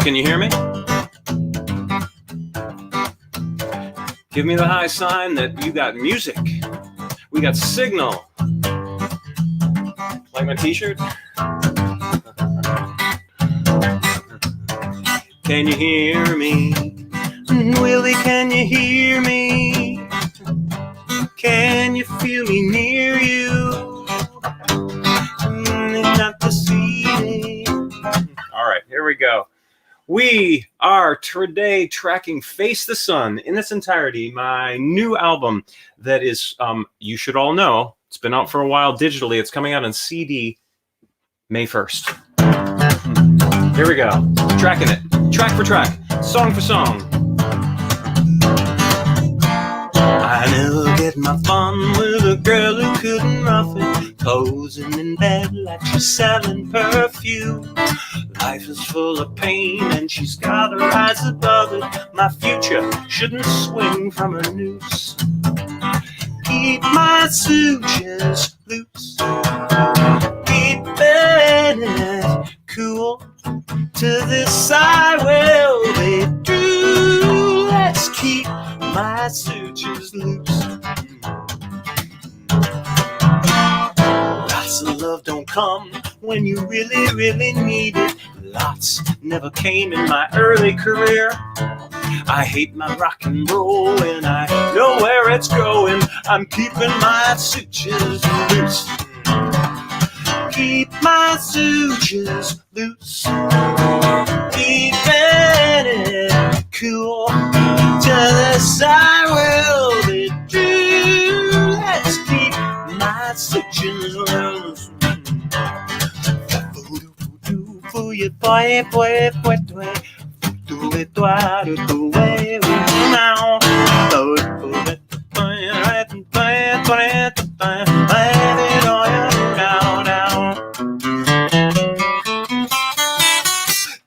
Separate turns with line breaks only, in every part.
Can you hear me? Give me the high sign that you got music. We got signal. Like my t-shirt? Can you hear me? Willie, can you hear me? Can you feel me near you? Not to see me. All right, here we go. We are today tracking Face the Sun in its entirety, my new album that is, you should all know, it's been out for a while digitally. It's coming out on CD May 1st. Here we go. Tracking it. Track for track. Song for song. I never get my fun with a girl who couldn't rough it, posing in bed like she's selling perfume. Life is full of pain and she's got her eyes above it. My future shouldn't swing from a noose. Keep my sutures loose. Keep it cool. To this I will be true. Let's keep my sutures loose. Lots of love don't come when you really, really need it. Lots never came in my early career. I hate my rock and roll and I know where it's going. I'm keeping my sutures loose. Keep my sutures loose. Keeping it cool. To this I will be true. Let's keep my sutures loose.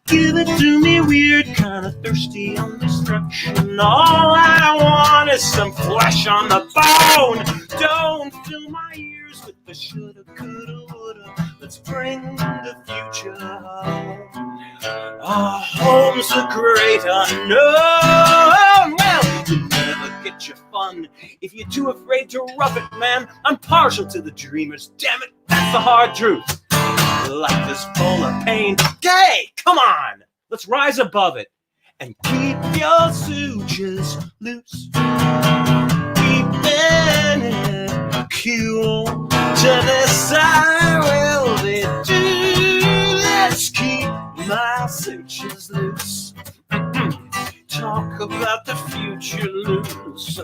Give it to me weird, kind of thirsty on destruction. All I want is some flesh on the bone. Don't fill my ears with the shoulda, coulda, woulda. Let's bring the future home. Our home's a great unknown. Well, you never get your fun if you're too afraid to rough it, man. I'm partial to the dreamers, damn it, that's the hard truth. Life is full of pain. Okay, come on, let's rise above it and keep your sutures loose. Keeping it cool. To this I will be true. Let's keep my sutures loose. Talk about the future loose.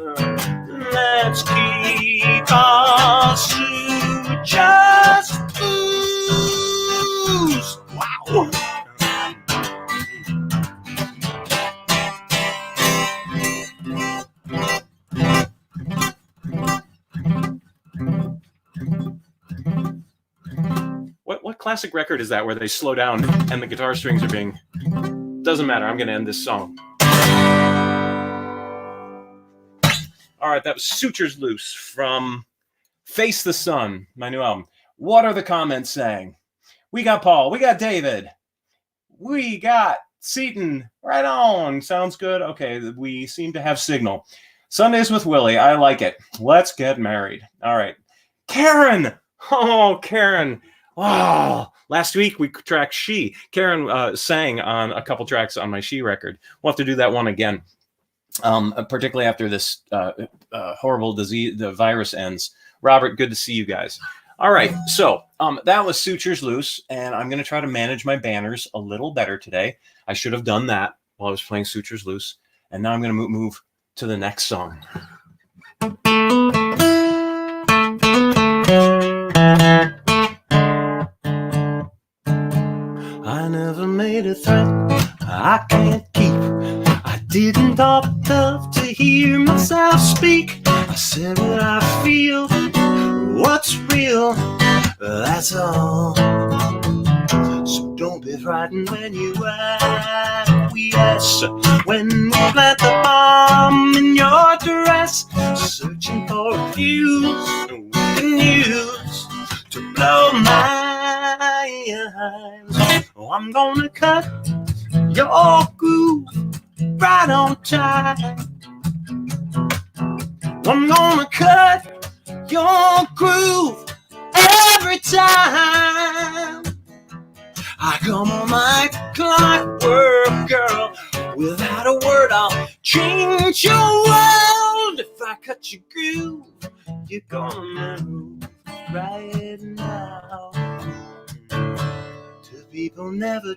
Let's keep our sutures loose. Wow. What classic record is that where they slow down and the guitar strings are being... Doesn't matter, I'm going to end this song. All right, that was Sutures Loose from Face the Sun, my new album. What are the comments saying? We got Paul, we got David, we got Seaton, right on, sounds good. Okay, we seem to have signal. Sundays with Willie, I like it. Let's get married. All right. Karen, oh, Karen. Oh, last week we tracked She. Karen sang on a couple tracks on my She record. We'll have to do that one again, particularly after this horrible disease, the virus ends. Robert, good to see you guys. All right, so that was Sutures Loose, and I'm going to try to manage my banners a little better today. I should have done that while I was playing Sutures Loose, and now I'm going to move to the next song. I never made a threat I can't keep. I didn't love to hear myself speak. I said what I feel, what's real, that's all. So don't be frightened when you acquiesce. When we plant the bomb in your dress, searching for a fuse we can use to blow my eyes. Oh, I'm gonna cut your groove right on time. I'm gonna cut your groove every time. I come on like clockwork, girl. Without a word, I'll change your world. If I cut your groove, you're gonna move right now. Two people never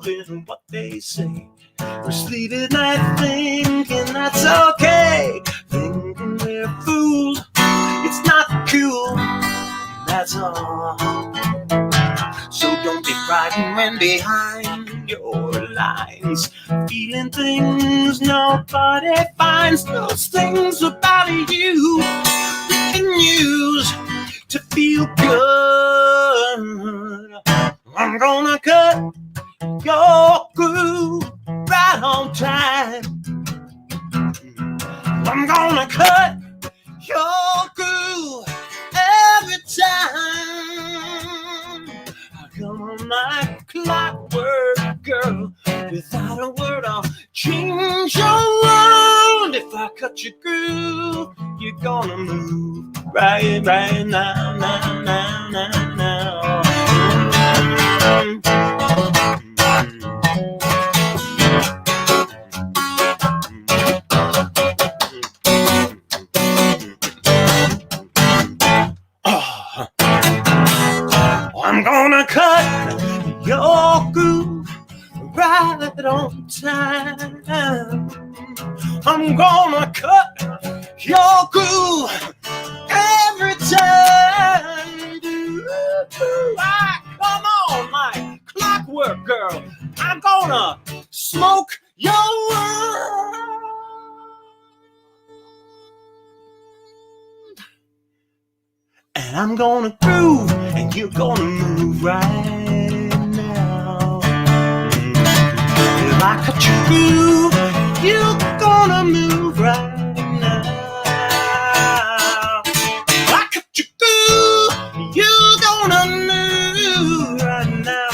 doing what they say. We're sleep at night thinking that's okay. Thinking we're fools, it's not cool, that's all. So don't be frightened when behind your lines, feeling things nobody finds. Those things about you we can use to feel good. I'm gonna cut your groove right on time. I'm gonna cut your groove every time. I come on like clockwork, girl. Without a word, I'll change your world. If I cut your groove, you're gonna move right now, now. I'm gonna cut your groove right on time. I'm gonna cut your groove every time. Come on, my clockwork girl. I'm gonna smoke your world. And I'm gonna groove, and you're gonna move right now. If I cut your groove, you're gonna move right now. If I cut your groove, you're gonna move right now.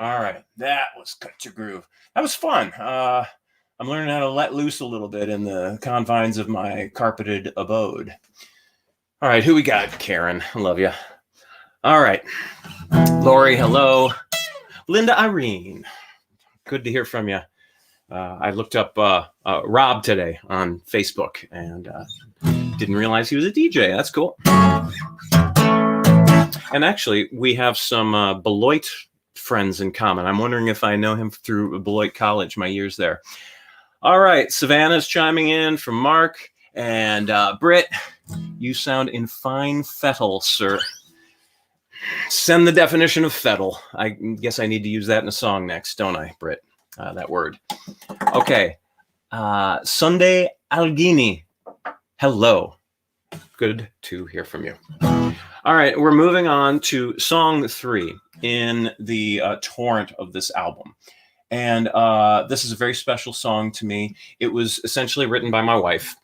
All right, that was Cut Your Groove. That was fun. I'm learning how to let loose a little bit in the confines of my carpeted abode. All right, who we got? Karen, I love you. All right, Lori, hello. Linda Irene, good to hear from you. I looked up Rob today on Facebook and didn't realize he was a DJ. That's cool. And actually, we have some Beloit friends in common. I'm wondering if I know him through Beloit College, my years there. All right, Savannah's chiming in from Mark. And Britt, you sound in fine fettle, sir. Send the definition of fettle. I guess I need to use that in a song next, don't I, Britt? That word. Okay. Sunday Algini. Hello. Good to hear from you. All right, we're moving on to song 3 in the torrent of this album. And this is a very special song to me. It was essentially written by my wife.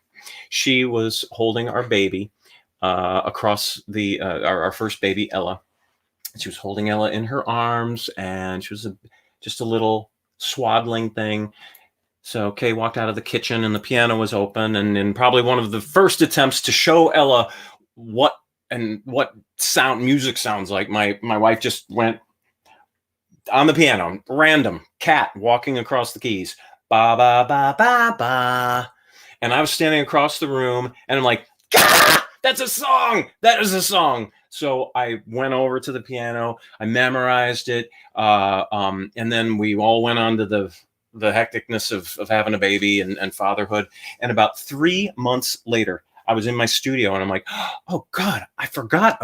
She was holding our baby across the our first baby, Ella. She was holding Ella in her arms, and she was just a little swaddling thing. So Kay walked out of the kitchen, and the piano was open, and in probably one of the first attempts to show Ella what music sounds like, my wife just went on the piano, random cat walking across the keys, ba ba ba ba ba, and I was standing across the room, and I'm like, ah, that's a song. That is a song. So I went over to the piano, I memorized it, and then we all went on to the hecticness of having a baby and fatherhood. And about 3 months later, I was in my studio and I'm like, oh God, I forgot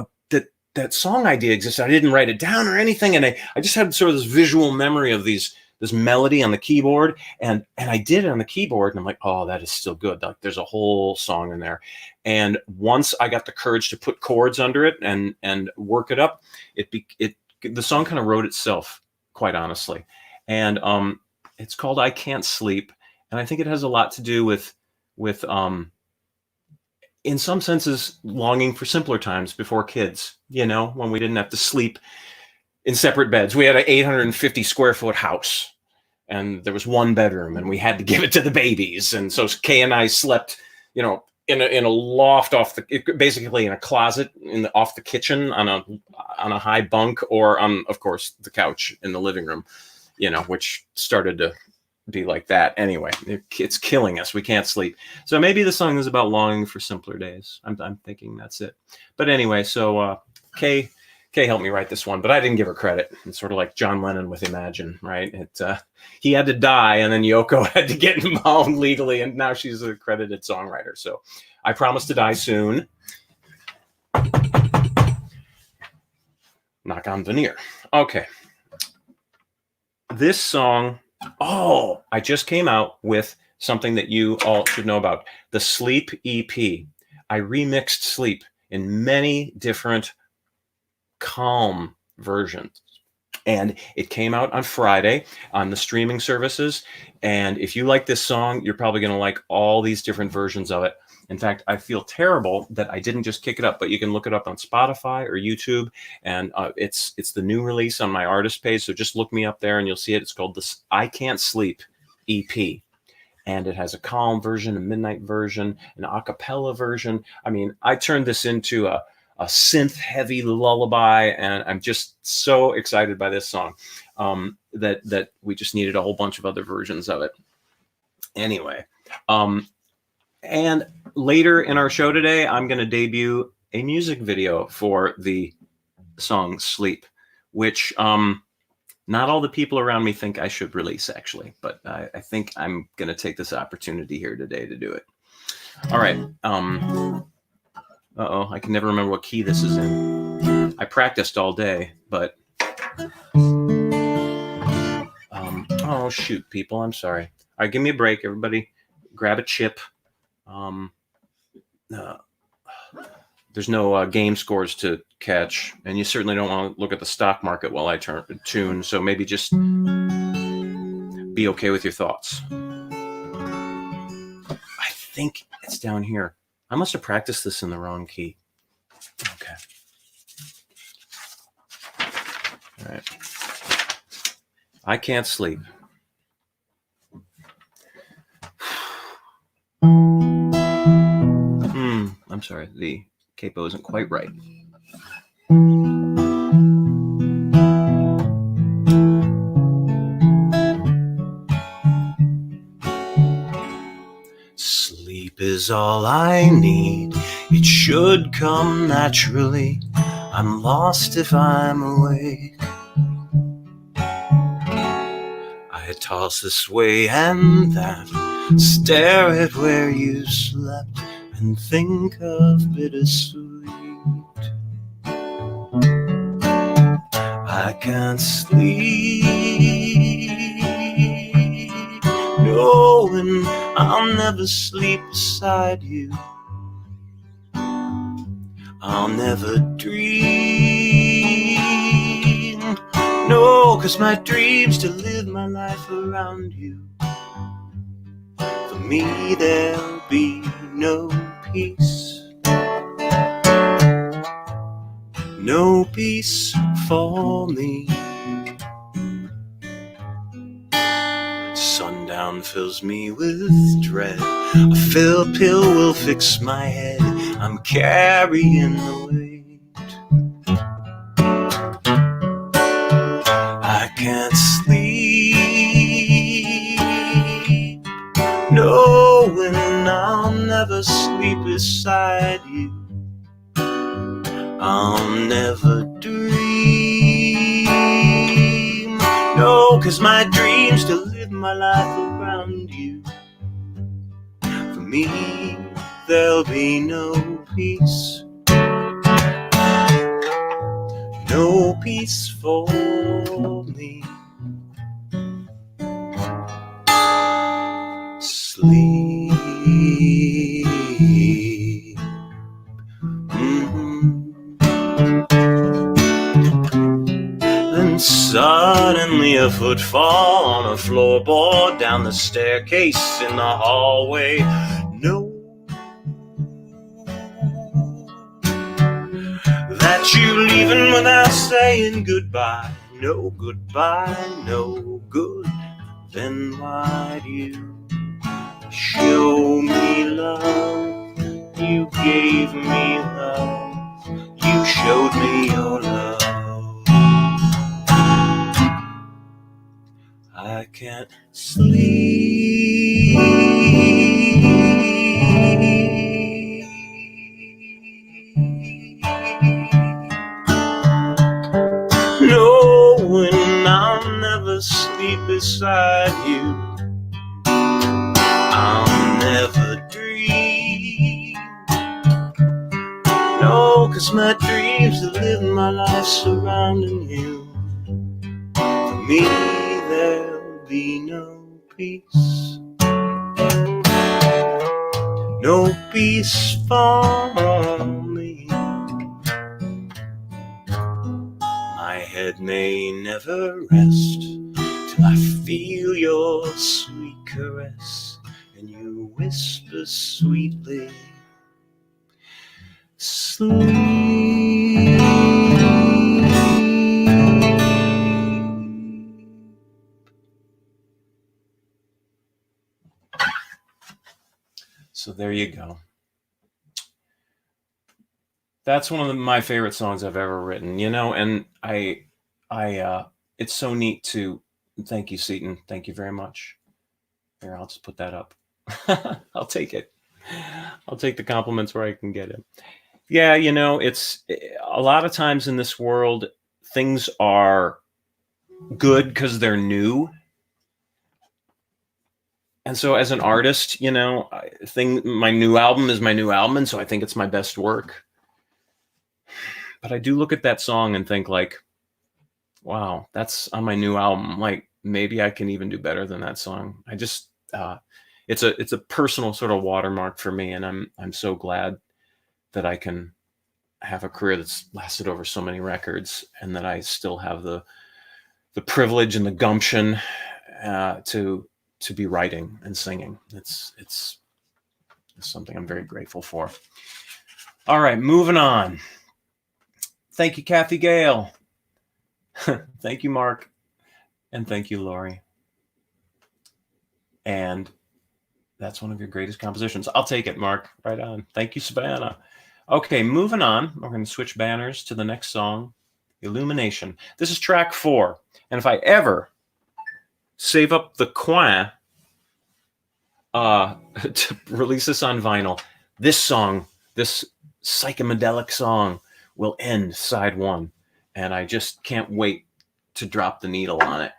that song idea existed. I didn't write it down or anything. And I just had sort of this visual memory of this melody on the keyboard. And I did it on the keyboard, and I'm like, oh, that is still good. Like, there's a whole song in there. And once I got the courage to put chords under it and work it up, the song kind of wrote itself, quite honestly. And it's called I Can't Sleep. And I think it has a lot to do with in some senses, longing for simpler times before kids, when we didn't have to sleep in separate beds. We had an 850 square foot house, and there was one bedroom, and we had to give it to the babies. And so Kay and I slept, in a loft basically in a closet off the kitchen on a high bunk, or on, of course, the couch in the living room, which started to be like that anyway. It's killing us. We can't sleep. So maybe the song is about longing for simpler days. I'm thinking that's it. But anyway, so Kay helped me write this one, but I didn't give her credit. It's sort of like John Lennon with Imagine, right? He had to die, and then Yoko had to get involved legally, and now she's a credited songwriter. So I promise to die soon. Knock on veneer. Okay. This song, I just came out with something that you all should know about. The Sleep EP. I remixed Sleep in many different calm versions, and it came out on Friday on the streaming services. And if you like this song, you're probably going to like all these different versions of it. In fact, I feel terrible that I didn't just kick it up, but you can look it up on Spotify or YouTube, and it's the new release on my artist page. So just look me up there and you'll see it. It's called the I Can't Sleep EP. And it has a calm version, a midnight version, an a cappella version. I mean, I turned this into a synth-heavy lullaby, and I'm just so excited by this song that we just needed a whole bunch of other versions of it. Anyway, and later in our show today, I'm going to debut a music video for the song Sleep, which not all the people around me think I should release, actually, but I think I'm going to take this opportunity here today to do it. All right. I can never remember what key this is in. I practiced all day, but oh shoot, people, I'm sorry. All right, give me a break, everybody. Grab a chip. There's no game scores to catch, and you certainly don't want to look at the stock market while I tune. So maybe just be okay with your thoughts. I think it's down here. I must have practiced this in the wrong key. Okay. All right. I Can't Sleep. I'm sorry. The capo isn't quite right. Sleep is all I need. It should come naturally. I'm lost if I'm awake. I toss this way and that, stare at where you slept, and think of bittersweet. I can't sleep, knowing I'll never sleep beside you. I'll never dream, no, 'cause my dream's to live my life around you. For me there'll be no peace, no peace for me. Sundown fills me with dread. A pill will fix my head. I'm carrying the weight. I can't sleep, knowing I'll never sleep beside you. I'll never dream, no, 'cause my dream's to live my life around you. For me, there'll be no peace, no peace for me. Sleep. Then suddenly a footfall on a floorboard, down the staircase in the hallway. No But you leaving without saying goodbye. No goodbye, no good. Then why do you show me love? You gave me love. You showed me your love. I can't sleep. Knowing I'll never sleep beside you. I'll never dream. No, 'cause my dreams are living my life surrounding you. For me, there'll be no peace. No peace for me. My head may never rest till I feel your sweet caress, and you whisper sweetly, sleep. So there you go. That's one of my favorite songs I've ever written, you know, and it's so neat to, thank you, Seaton. Thank you very much. Here, I'll just put that up. I'll take it. I'll take the compliments where I can get it. Yeah, you know, it's a lot of times in this world, things are good because they're new. And so as an artist, you know, my new album is my new album, and so I think it's my best work. But I do look at that song and think like, wow, that's on my new album. Like maybe I can even do better than that song. I just, it's a personal sort of watermark for me. And I'm so glad that I can have a career that's lasted over so many records, and that I still have the privilege and the gumption to be writing and singing. It's something I'm very grateful for. All right, moving on. Thank you, Kathy Gale. Thank you, Mark. And thank you, Lori. And that's one of your greatest compositions. I'll take it, Mark. Right on. Thank you, Savannah. Okay, moving on. We're going to switch banners to the next song, Illumination. This is track 4. And if I ever save up the coin to release this on vinyl, this song, this psychedelic song, will end side 1. And I just can't wait to drop the needle on it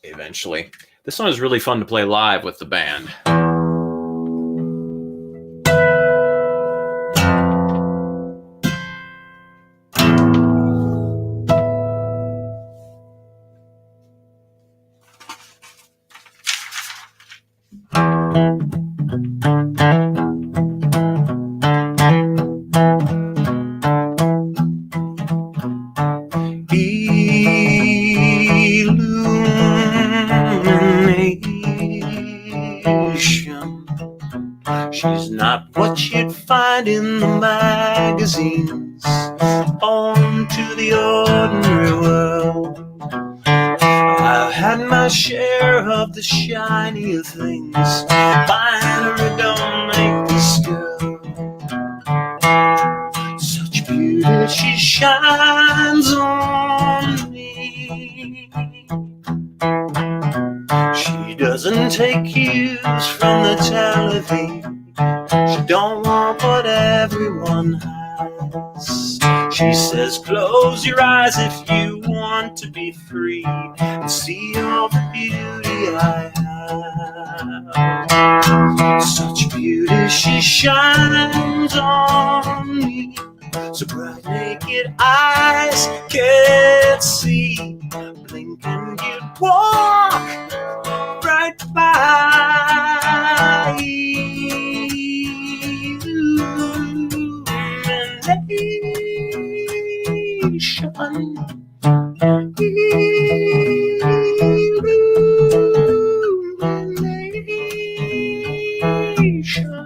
eventually. This song is really fun to play live with the band. She's not what you'd find in the magazines, born to the ordinary world. I've had my share of the shinier things, finery don't make this girl. Such beauty, she shines on me. She doesn't take cues from the television. She don't want what everyone has. She says, close your eyes if you want to be free and see all the beauty I have. Such beauty, she shines on me. So bright naked eyes can't see. Blink and you'd walk right by. Illumination. Illumination.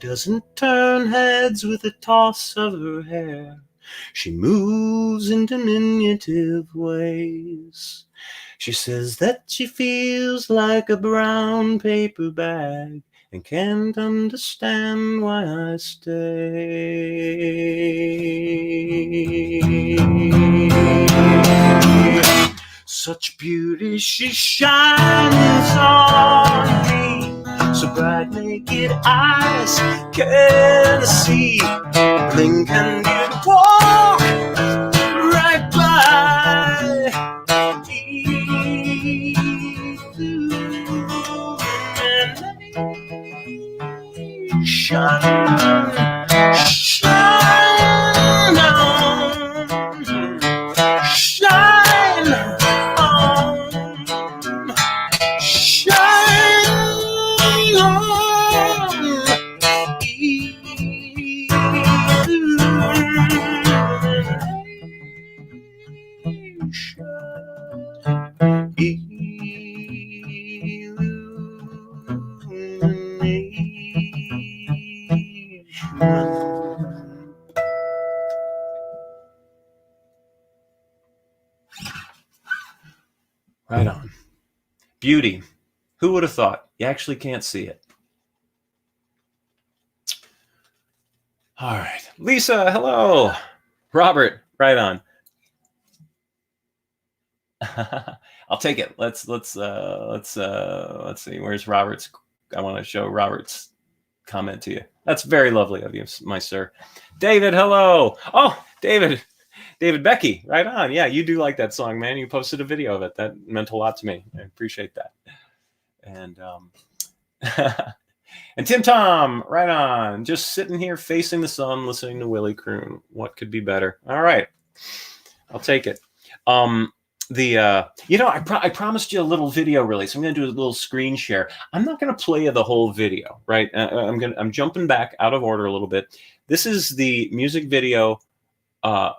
doesn't turn heads with a toss of her hair. She moves in diminutive ways. She says that she feels like a brown paper bag and can't understand why I stay. Such beauty she shines on me, so bright naked eyes can see. Blink and you'd walk right by. Shine on, shine on, shine Right on. Beauty. Who would have thought? You actually can't see it. All right. Lisa, hello. Robert, right on. I'll take it. Let's see. Where's Robert's? I want to show Robert's comment to you. That's very lovely of you, my sir. David, hello. Oh, David Becky, right on. Yeah, you do like that song, man. You posted a video of it. That meant a lot to me. I appreciate that. And and Tim Tom, right on. Just sitting here facing the sun, listening to Willie croon. What could be better? All right, I'll take it. I promised you a little video release. I'm going to do a little screen share. I'm not going to play you the whole video, right? I'm jumping back out of order a little bit. This is the music video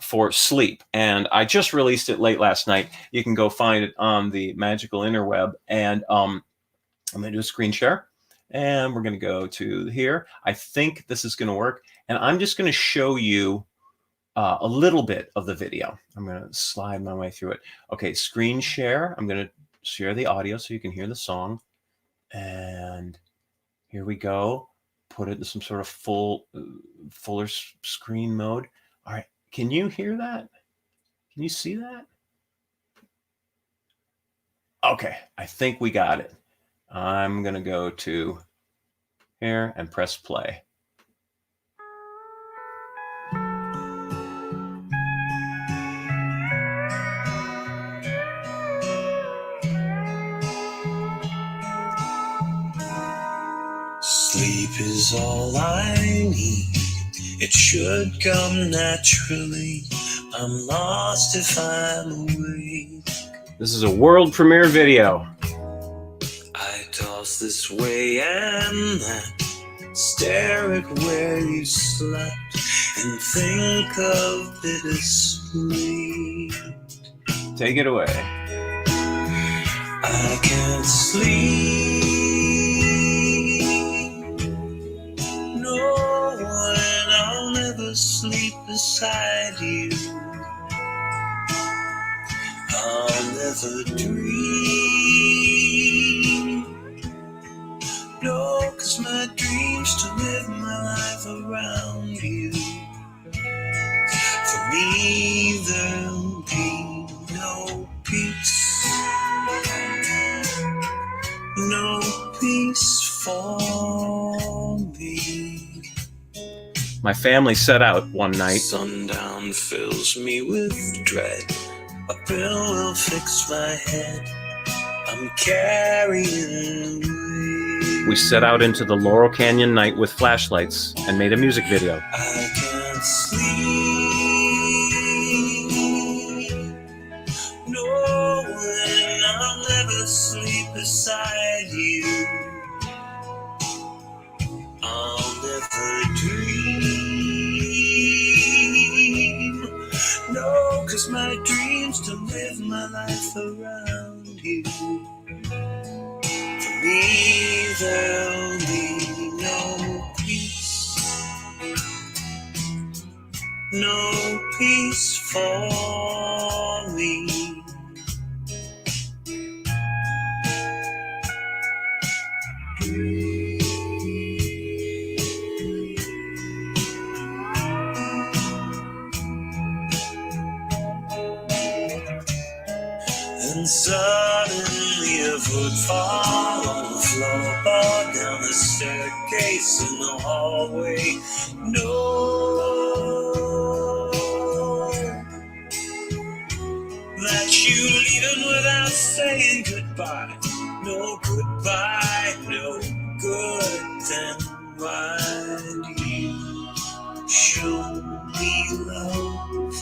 for Sleep, and I just released it late last night. You can go find it on the magical interweb, and I'm going to do a screen share, and we're going to go to here. I think this is going to work, and I'm just going to show you a little bit of the video. I'm going to slide my way through it. Okay, screen share. I'm going to share the audio so you can hear the song. And here we go. Put it in some sort of fuller screen mode. All right, can you hear that? Can you see that? Okay, I think we got it. I'm going to go to here and press play.
Sleep is all I need. It should come naturally. I'm lost if I'm awake.
This is a world premiere video.
I toss this way and that, stare at where you slept, and think of bittersweet.
Take it away.
I can't sleep. Sleep beside you. I'll never dream. No, 'cause my dream's to live my life around you. For me, there'll be no peace. No peace for me.
My family set out one night.
Sundown fills me with dread. A pill will fix my head. I'm carrying away.
We set out into the Laurel Canyon night with flashlights and made a music video.
I can't sleep. No, and I'll never sleep beside you. I'll never dream. No, 'cause my dream's to live my life around you. For me, there'll be no peace. no peace for me. And suddenly a footfall on the floor, down the staircase in the hallway. No, that you leaving without saying goodbye. No goodbye, no good. Then why do you show me love?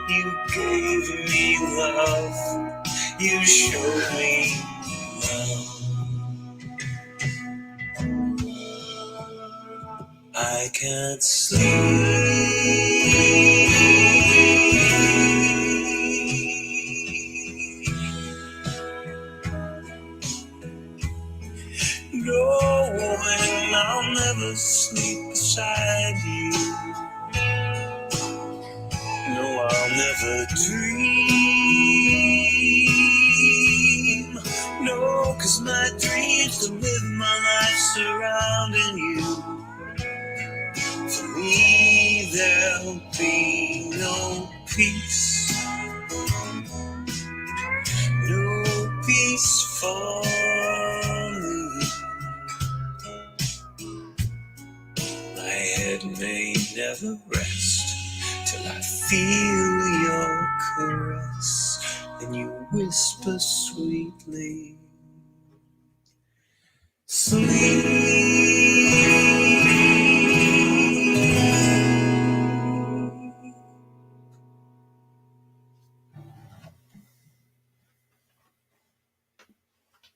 You gave me love. You showed me love. I can't sleep. Knowing I'll never sleep beside you. No, I'll never dream. No, 'cause my dreams to live my life surrounding you. For me, there'll be no peace. No peace for me. My head may never rest till I feel your caress and you whisper sweetly, sleep.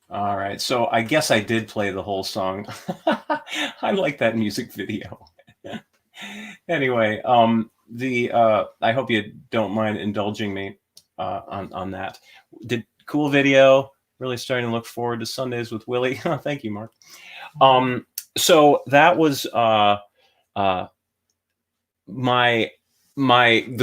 All right, so I guess I did play the whole song. I like that music video. Anyway, I hope you don't mind indulging me on that. Cool video. Really starting to look forward to Sundays with Willie. Thank you, Mark. So that was the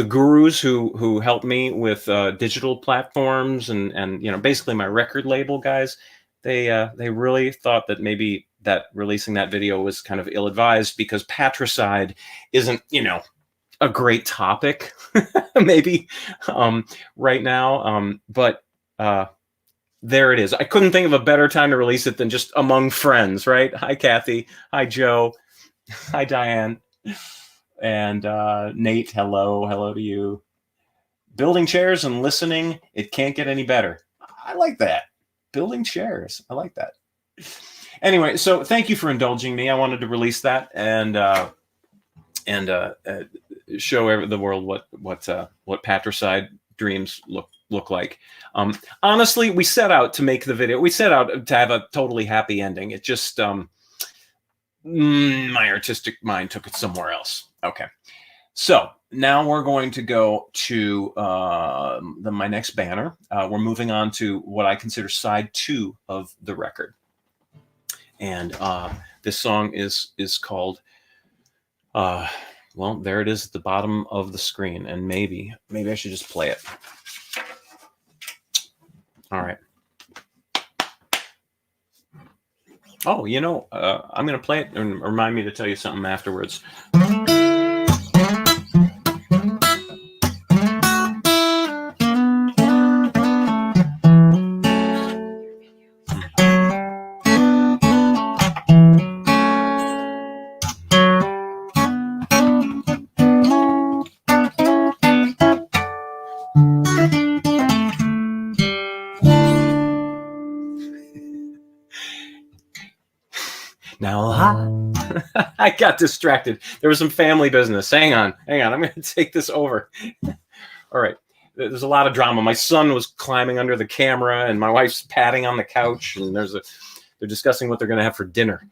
gurus who helped me with digital platforms and basically my record label guys. They really thought that maybe that releasing that video was kind of ill-advised because patricide isn't a great topic maybe right now, but there it is. I couldn't think of a better time to release it than just among friends, right? Hi Kathy, hi Joe, hi Diane, and Nate, hello to you. Building chairs and listening, it can't get any better. I like that. Building chairs, I like that. Anyway, so thank you for indulging me. I wanted to release that and show the world what patricide dreams look like. Honestly, we set out to make the video. We set out to have a totally happy ending. It just my artistic mind took it somewhere else. Okay, so now we're going to go to my next banner. We're moving on to what I consider side 2 of the record, and this song is called. Well, there it is at the bottom of the screen, and maybe I should just play it. All right. Oh, I'm going to play it and remind me to tell you something afterwards. Now I got distracted. There was some family business. Hang on. I'm going to take this over. All right. There's a lot of drama. My son was climbing under the camera, and my wife's patting on the couch, and they're discussing what they're going to have for dinner.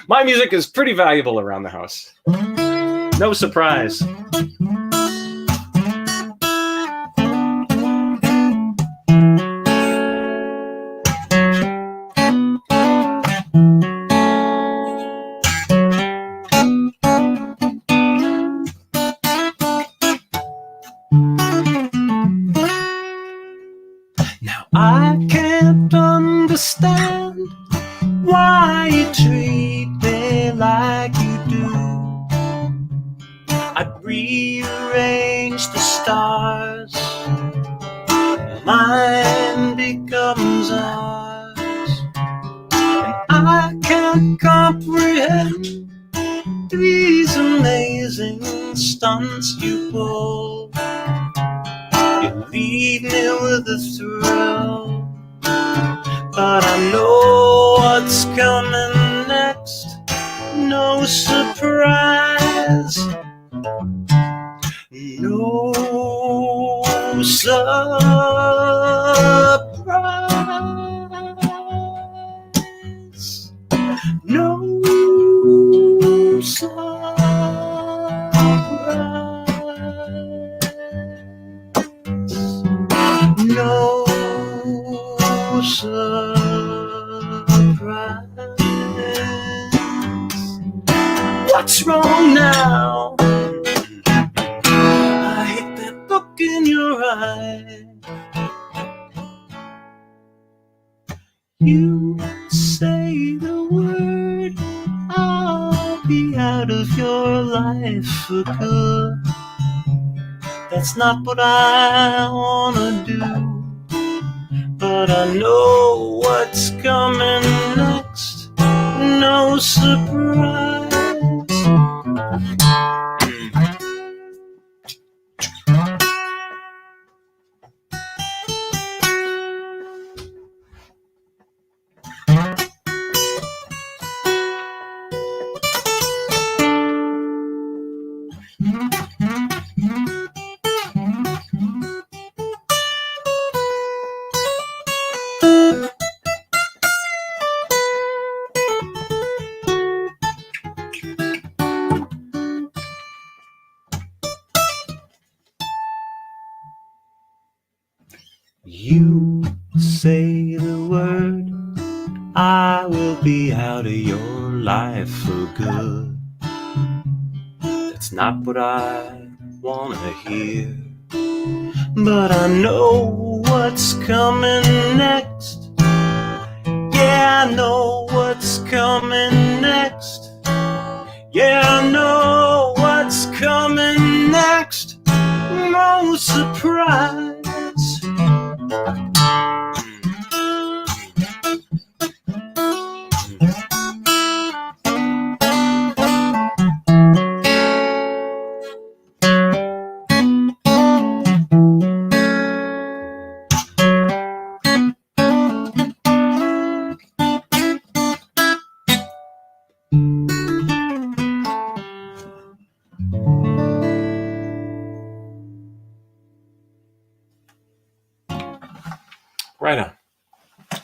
My music is pretty valuable around the house. No surprise. I can't understand why you treat me like you do. I'd rearrange the stars, mine becomes ours. And I can't comprehend these amazing stunts you pull. You leave me with a thrill, but I know what's coming next. No surprise, no surprise, no surprise, no surprise. What's wrong now? I hate that look in your eye. You say the word, I'll be out of your life for good. That's not what I wanna do, but I know what's coming next. No surprise. You say the word, I will be out of your life for good. That's not what I wanna hear, but I know what's coming next. Yeah, I know what's coming next. Yeah, I know what's coming next. No surprise. Right on.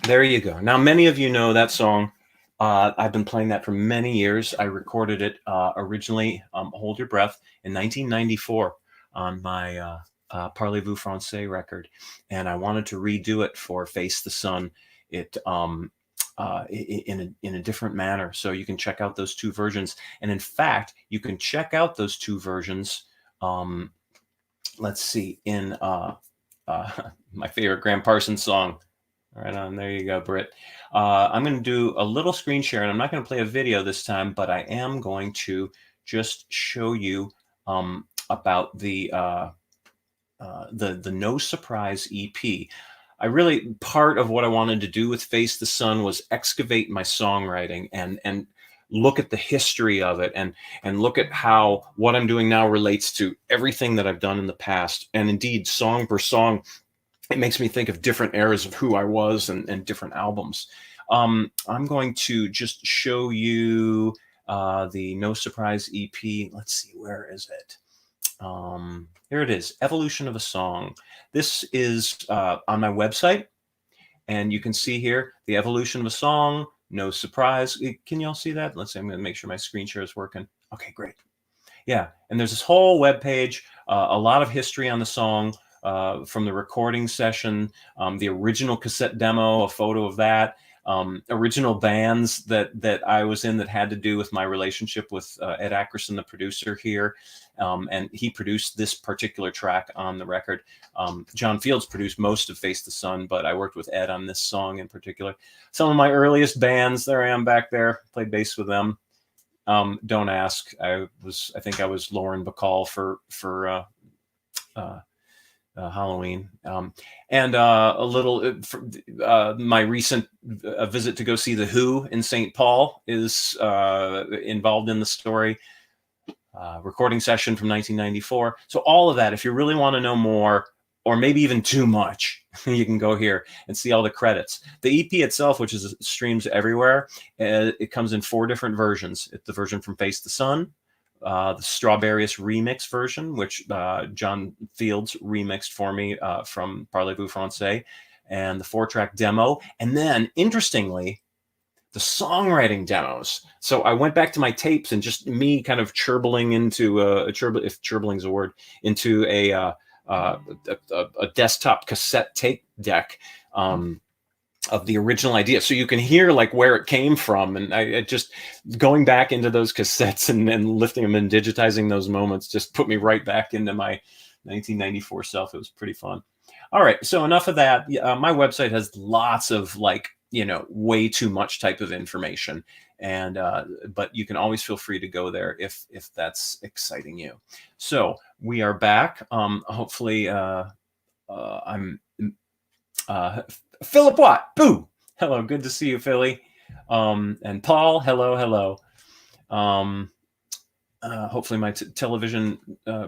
There you go. Now, many of you know that song. I've been playing that for many years. I recorded it originally, Hold Your Breath, in 1994 on my Parlez-vous Français record. And I wanted to redo it for Face the Sun in a different manner. So you can check out those two versions. And in fact, you can check out those two versions. Let's see, in my favorite Graham Parsons song. Right on. There you go, Britt. I'm going to do a little screen share, and I'm not going to play a video this time, but I am going to just show you about the No Surprise EP. Part of what I wanted to do with Face the Sun was excavate my songwriting and look at the history of it and look at how what I'm doing now relates to everything that I've done in the past. And indeed, song per song, it makes me think of different eras of who I was and different albums. I'm going to just show you the No Surprise EP. Let's see, where is it? Here it is, Evolution of a Song. This is on my website, and you can see here the evolution of a song, No Surprise. Can y'all see that? Let's see, I'm going to make sure my screen share is working. Okay, great. Yeah, and there's this whole web page, a lot of history on the song, from the recording session, the original cassette demo, a photo of that, original bands that I was in that had to do with my relationship with Ed Ackerson, the producer here. And he produced this particular track on the record. John Fields produced most of Face the Sun, but I worked with Ed on this song in particular. Some of my earliest bands, there I am back there, played bass with them. Don't ask. I think I was Lauren Bacall for Halloween. And a little, my recent visit to go see The Who in St. Paul is involved in the story. Recording session from 1994. So all of that, if you really want to know more, or maybe even too much, you can go here and see all the credits. The EP itself, which is streams everywhere, it comes in 4 different versions. It's the version from Face the Sun, the Strawberries remix version, which John Fields remixed for me from Parlez-Vous Français, and the 4-track demo. And then, interestingly, the songwriting demos. So I went back to my tapes and just me kind of churbling into if churbling's a word, into a desktop cassette tape deck of the original idea. So you can hear like where it came from. And I just going back into those cassettes and lifting them and digitizing those moments just put me right back into my 1994 self. It was pretty fun. All right. So enough of that. My website has lots of way too much type of information. And, but you can always feel free to go there if that's exciting you. So we are back. Hopefully, I'm, Philip Watt. Boo. Hello. Good to see you, Philly. And Paul. Hello. Hopefully my television,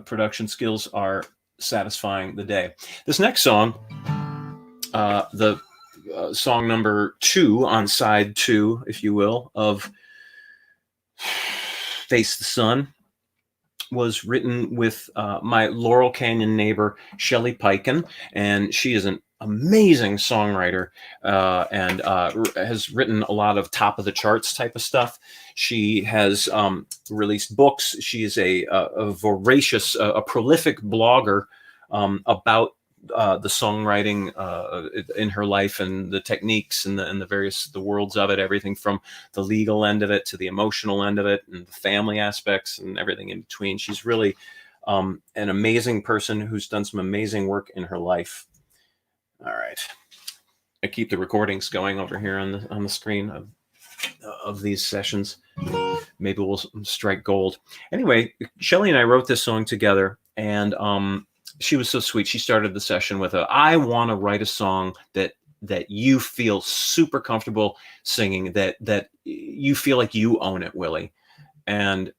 production skills are satisfying the day. This next song, song number 2 on side 2, if you will, of Face the Sun, was written with my Laurel Canyon neighbor, Shelley Piken, and she is an amazing songwriter and has written a lot of top of the charts type of stuff. She has released books. She is a voracious, a prolific blogger about the songwriting in her life and the techniques and the worlds of it, everything from the legal end of it to the emotional end of it and the family aspects and everything in between. She's really an amazing person who's done some amazing work in her life. All right. I keep the recordings going over here on the screen of these sessions. Maybe we'll strike gold. Anyway, Shelley and I wrote this song together, and she was so sweet. She started the session with I want to write a song that you feel super comfortable singing, that you feel like you own it, Willie. And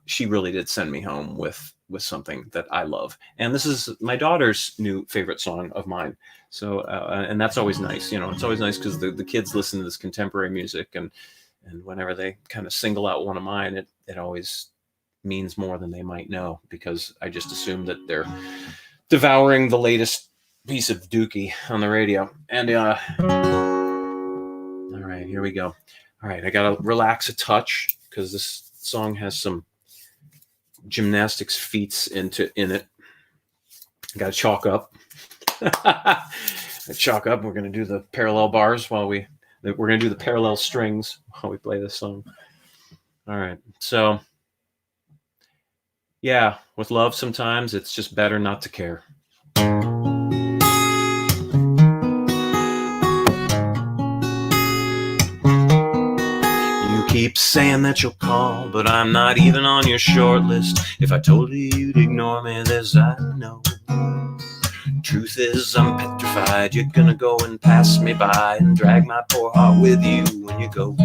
she really did send me home with something that I love. And this is my daughter's new favorite song of mine. So, and that's always nice. It's always nice because the kids listen to this contemporary music, and whenever they kind of single out one of mine, it always means more than they might know, because I just assume that they're devouring the latest piece of dookie on the radio. And all right, here we go. All right, I gotta relax a touch because this song has some gymnastics feats in it. Gotta chalk up. Chalk up. We're gonna do the parallel bars we're gonna do the parallel strings while we play this song. All right, so yeah, with love, sometimes it's just better not to care. You keep saying that you'll call, but I'm not even on your short list. If I told you you'd ignore me, this I know. Truth is, I'm petrified. You're gonna go and pass me by and drag my poor heart with you when you go.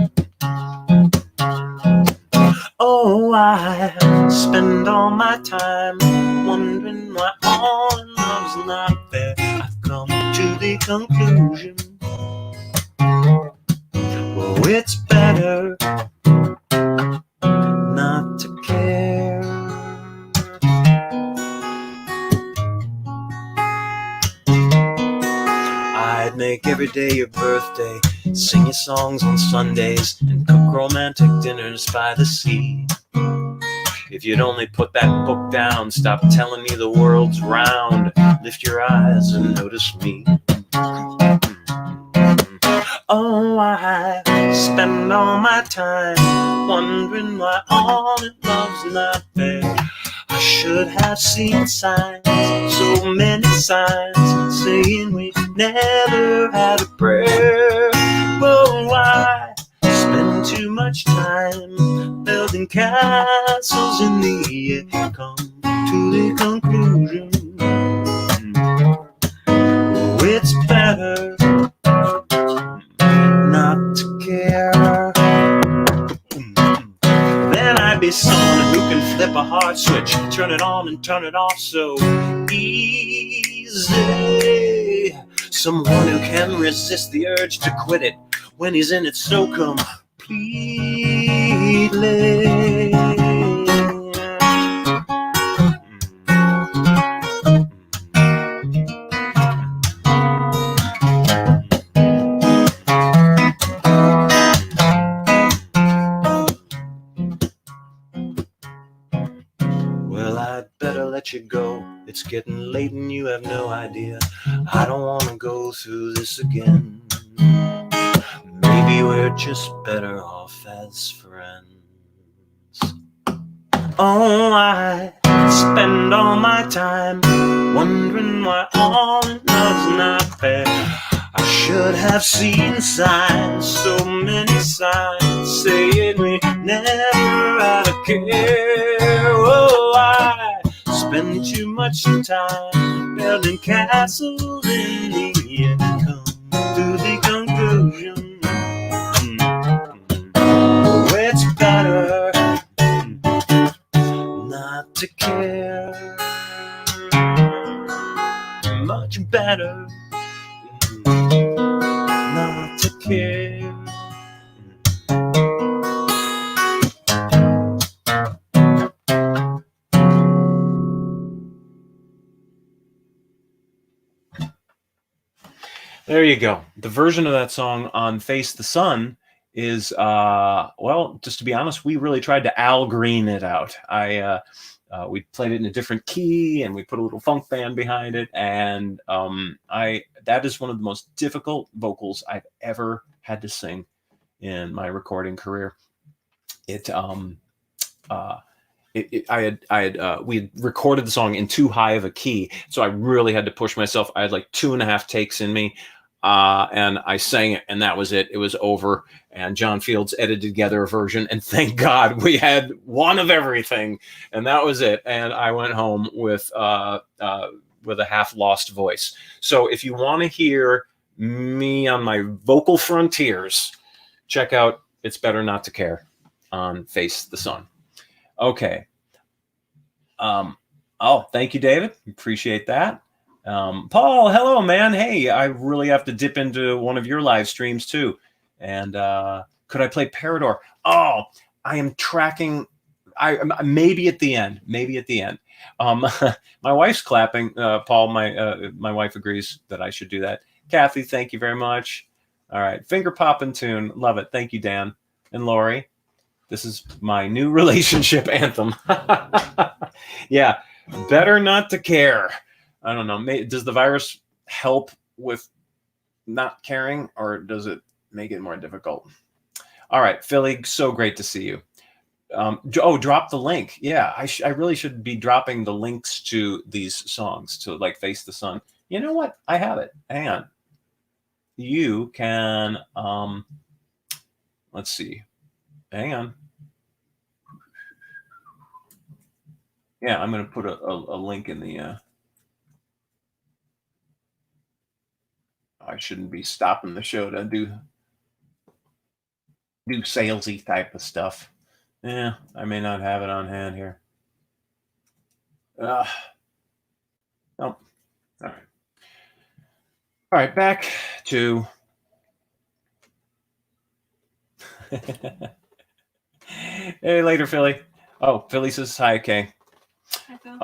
Oh, I spend all my time wondering why all in love's not fair. I've come to the conclusion, well, it's better not to care. I'd make every day your birthday, sing your songs on Sundays, and cook romantic dinners by the sea. If you'd only put that book down, stop telling me the world's round, lift your eyes and notice me. Oh,
wondering why all in love's not fair. I should have seen signs, so many signs, saying we never had a prayer. But why spend too much time building castles in the air? Come to the conclusion, oh, it's better not to care. Then I'd be someone who can flip a hard switch, turn it on and turn it off so easy. Someone who can resist the urge to quit it when he's in it so completely. Well, I'd better let you go. It's getting late and you have no idea. I don't want to go through this again. Maybe we're just better off as friends. Oh, I spend all my time wondering why all in love's not fair. I should have seen signs, so many signs, saying we never had a care. Oh, I spend too much time building castles in the air. Come to the conclusion, oh, it's better not to care. Much better not to care.
There you go. The version of that song on Face the Sun is, well, just to be honest, we really tried to Al Green it out. We played it in a different key and we put a little funk band behind it. And that is one of the most difficult vocals I've ever had to sing in my recording career. We had recorded the song in too high of a key, so I really had to push myself. I had like 2.5 takes in me, and I sang it, and that was it. It was over, and John Fields edited together a version, and thank God we had one of everything, and that was it. And I went home with a half-lost voice. So if you want to hear me on my vocal frontiers, check out It's Better Not to Care on Face the Sun. Okay. Oh, thank you, David. Appreciate that. Paul, hello, man. Hey, I really have to dip into one of your live streams too. And could I play Parador? Oh, I am tracking. Maybe at the end. Maybe at the end. My wife's clapping. Paul, my wife agrees that I should do that. Kathy, thank you very much. All right, finger popping tune. Love it. Thank you, Dan and Lori. This is my new relationship anthem. Yeah, better not to care. I don't know. Does the virus help with not caring, or does it make it more difficult? All right, Philly, so great to see you. Drop the link. Yeah, I really should be dropping the links to these songs to like Face the Sun. You know what? I have it. Hang on. You can, let's see. Hang on. Yeah, I'm going to put a link in the, I shouldn't be stopping the show to do salesy type of stuff. Yeah, I may not have it on hand here. Nope. All right. All right, back to... Hey, later, Philly. Oh, Philly says hi, okay.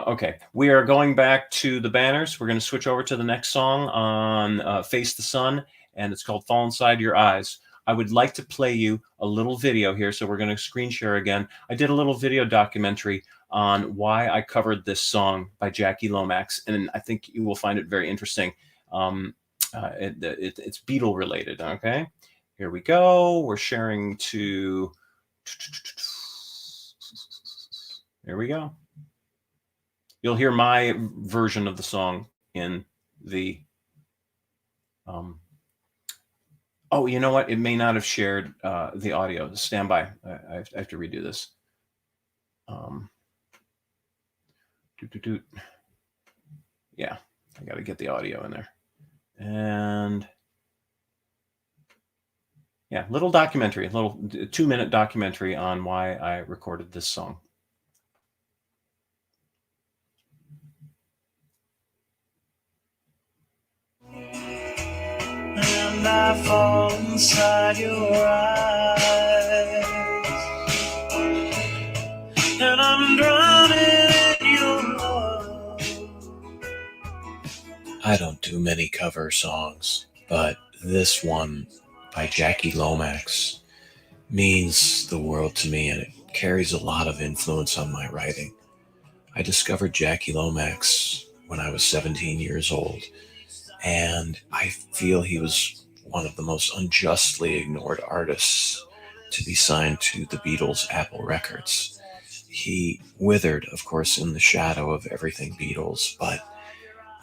Okay, we are going back to the banners. We're going to switch over to the next song on Face the Sun, and it's called Fall Inside Your Eyes. I would like to play you a little video here, so we're going to screen share again. I did a little video documentary on why I covered this song by Jackie Lomax, and I think you will find it very interesting. It's Beatle related, okay? Here we go. We're sharing to... Here we go. You'll hear my version of the song in the oh, you know what? It may not have shared the audio. Stand by. I have to redo this. Yeah, I got to get the audio in there. And yeah, little documentary, little 2-minute documentary on why I recorded this song.
And I fall inside your eyes, and I'm drowning in your love. I don't do many cover songs, but this one by Jackie Lomax means the world to me, and it carries a lot of influence on my writing. I discovered Jackie Lomax when I was 17 years old, and I feel he was one of the most unjustly ignored artists to be signed to the Beatles' Apple Records. He withered, of course, in the shadow of everything Beatles, but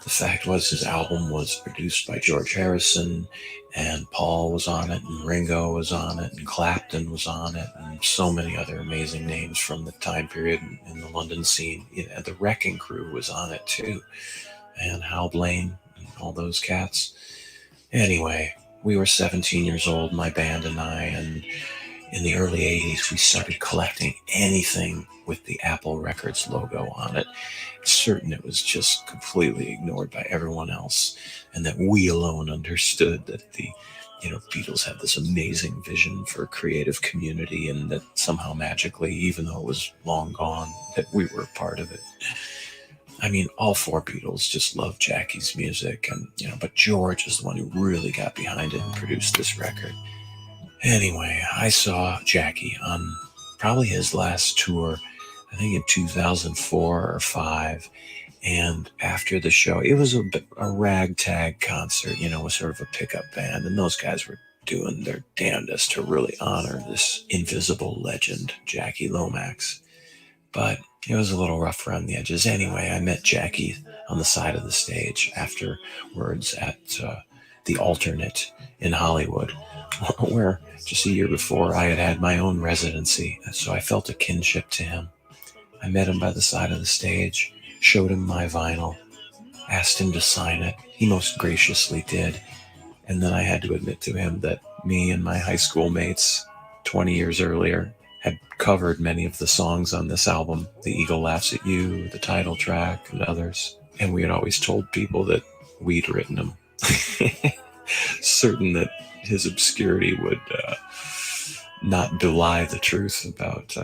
the fact was his album was produced by George Harrison, and Paul was on it, and Ringo was on it, and Clapton was on it, and so many other amazing names from the time period in the London scene. The Wrecking Crew was on it too, and Hal Blaine and all those cats. Anyway, we were 17 years old, my band and I, and in the early 80s, we started collecting anything with the Apple Records logo on it. Certain it was just completely ignored by everyone else, and that we alone understood that the Beatles had this amazing vision for a creative community, and that somehow magically, even though it was long gone, that we were a part of it. I mean, all four Beatles just loved Jackie's music, and but George is the one who really got behind it and produced this record. Anyway, I saw Jackie on probably his last tour, I think in 2004 or 5. And after the show, it was a ragtag concert, with sort of a pickup band. And those guys were doing their damnedest to really honor this invisible legend, Jackie Lomax. But it was a little rough around the edges. Anyway, I met Jackie on the side of the stage afterwards at the Alternate in Hollywood, where just a year before I had my own residency. So I felt a kinship to him. I met him by the side of the stage, showed him my vinyl, asked him to sign it. He most graciously did. And then I had to admit to him that me and my high school mates 20 years earlier had covered many of the songs on this album, The Eagle Laughs at You, the title track, and others. And we had always told people that we'd written them, certain that his obscurity would not belie the truth about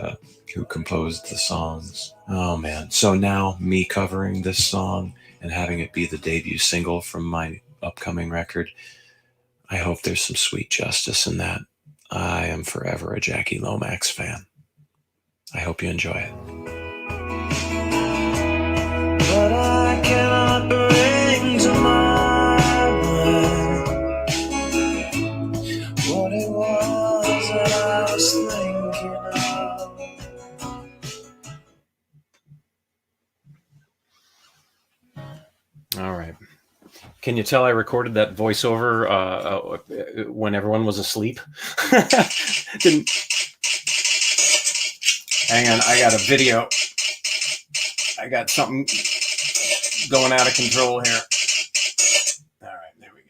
who composed the songs. Oh man. So now me covering this song and having it be the debut single from my upcoming record, I hope there's some sweet justice in that. I am forever a Jackie Lomax fan. I hope you enjoy it. But I cannot bring to mind what it was that I was thinking of.
All right. Can you tell I recorded that voiceover when everyone was asleep? Hang on, I got a video. I got something going out of control here. All right, there we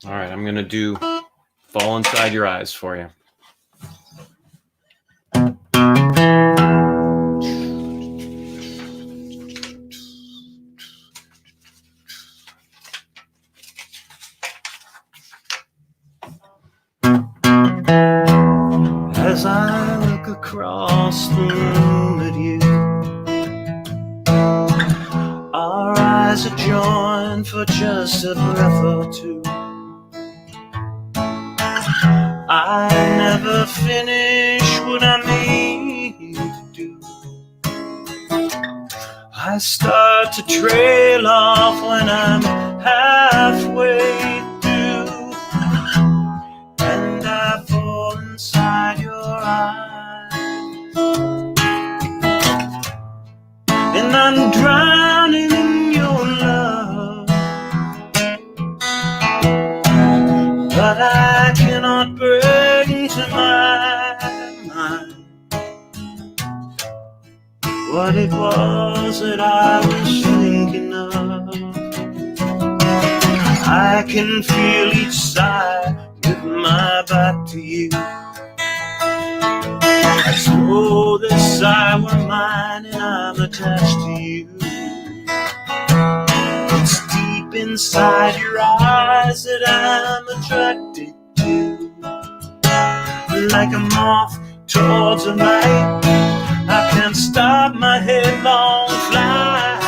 go. All right, I'm going to do Fall Inside Your Eyes for you.
As I look across the room at you, our eyes are joined for just a breath or two. I never finish what I need to do. I start to trail off when I'm halfway through, and I fall inside your eyes. but I cannot bring to my mind what it was that I was thinking of. I can feel each sigh with my back to you, as though this sigh were mine and I'm attached to you. It's deep inside your eyes that I'm attracted to. Like a moth towards a light, I can't stop my headlong flight,